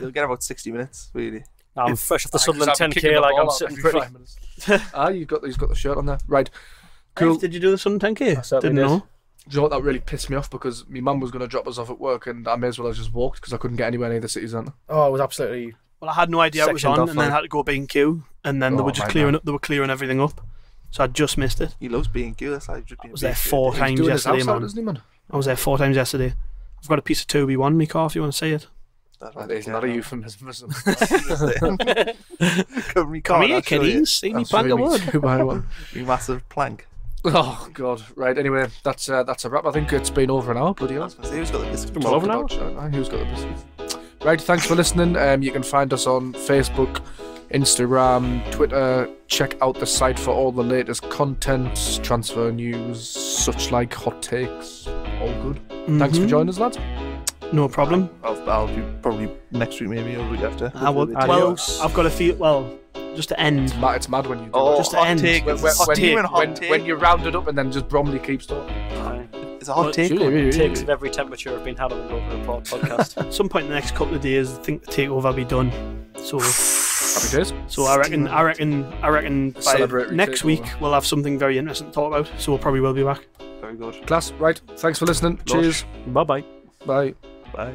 you'll get about 60 minutes, really. I'm fresh off the Sunderland 10k, like I'm sitting pretty. He's got the shirt on there. Right. Cool. Did you do the Sunderland 10k? Didn't know. Do you know what, that really pissed me off because my mum was going to drop us off at work and I may as well have just walked because I couldn't get anywhere near the city centre. Oh, it was absolutely. Well, I had no idea it was on, and then I had to go B&Q, and then they were just clearing up. They were clearing everything up, so I just missed it. He loves B&Q. That's like just being. I was there 4 times yesterday, man. I was there 4 times yesterday. I've got a piece of 2B1 in my car if you want to see it. That is not a euphemism. Come here, kiddies. See me plank of wood. You massive plank. Oh God! Right. Anyway, that's a wrap. I think it's been over an hour. Bloody hell! Who's got the biscuits? Been well over an hour. Who's got the biscuits? Right. Thanks for listening. You can find us on Facebook, Instagram, Twitter. Check out the site for all the latest content, transfer news, such like hot takes. All good. Thanks for joining us, lads. No problem. I'll be probably next week, maybe, or the week after. Well, I've got a feel. Well, just to end. It's mad when you do just to end. When you round it up and then just Bromley keeps talking. It's a hot take. Takes of every temperature have been had on the Roker Rapport podcast. At some point in the next couple of days, I think the takeover will be done. So happy days. So I reckon by next week we'll have something very interesting to talk about. So we probably will be back. Very good. Class. Right. Thanks for listening. Cheers. Bye-bye. Bye. Bye.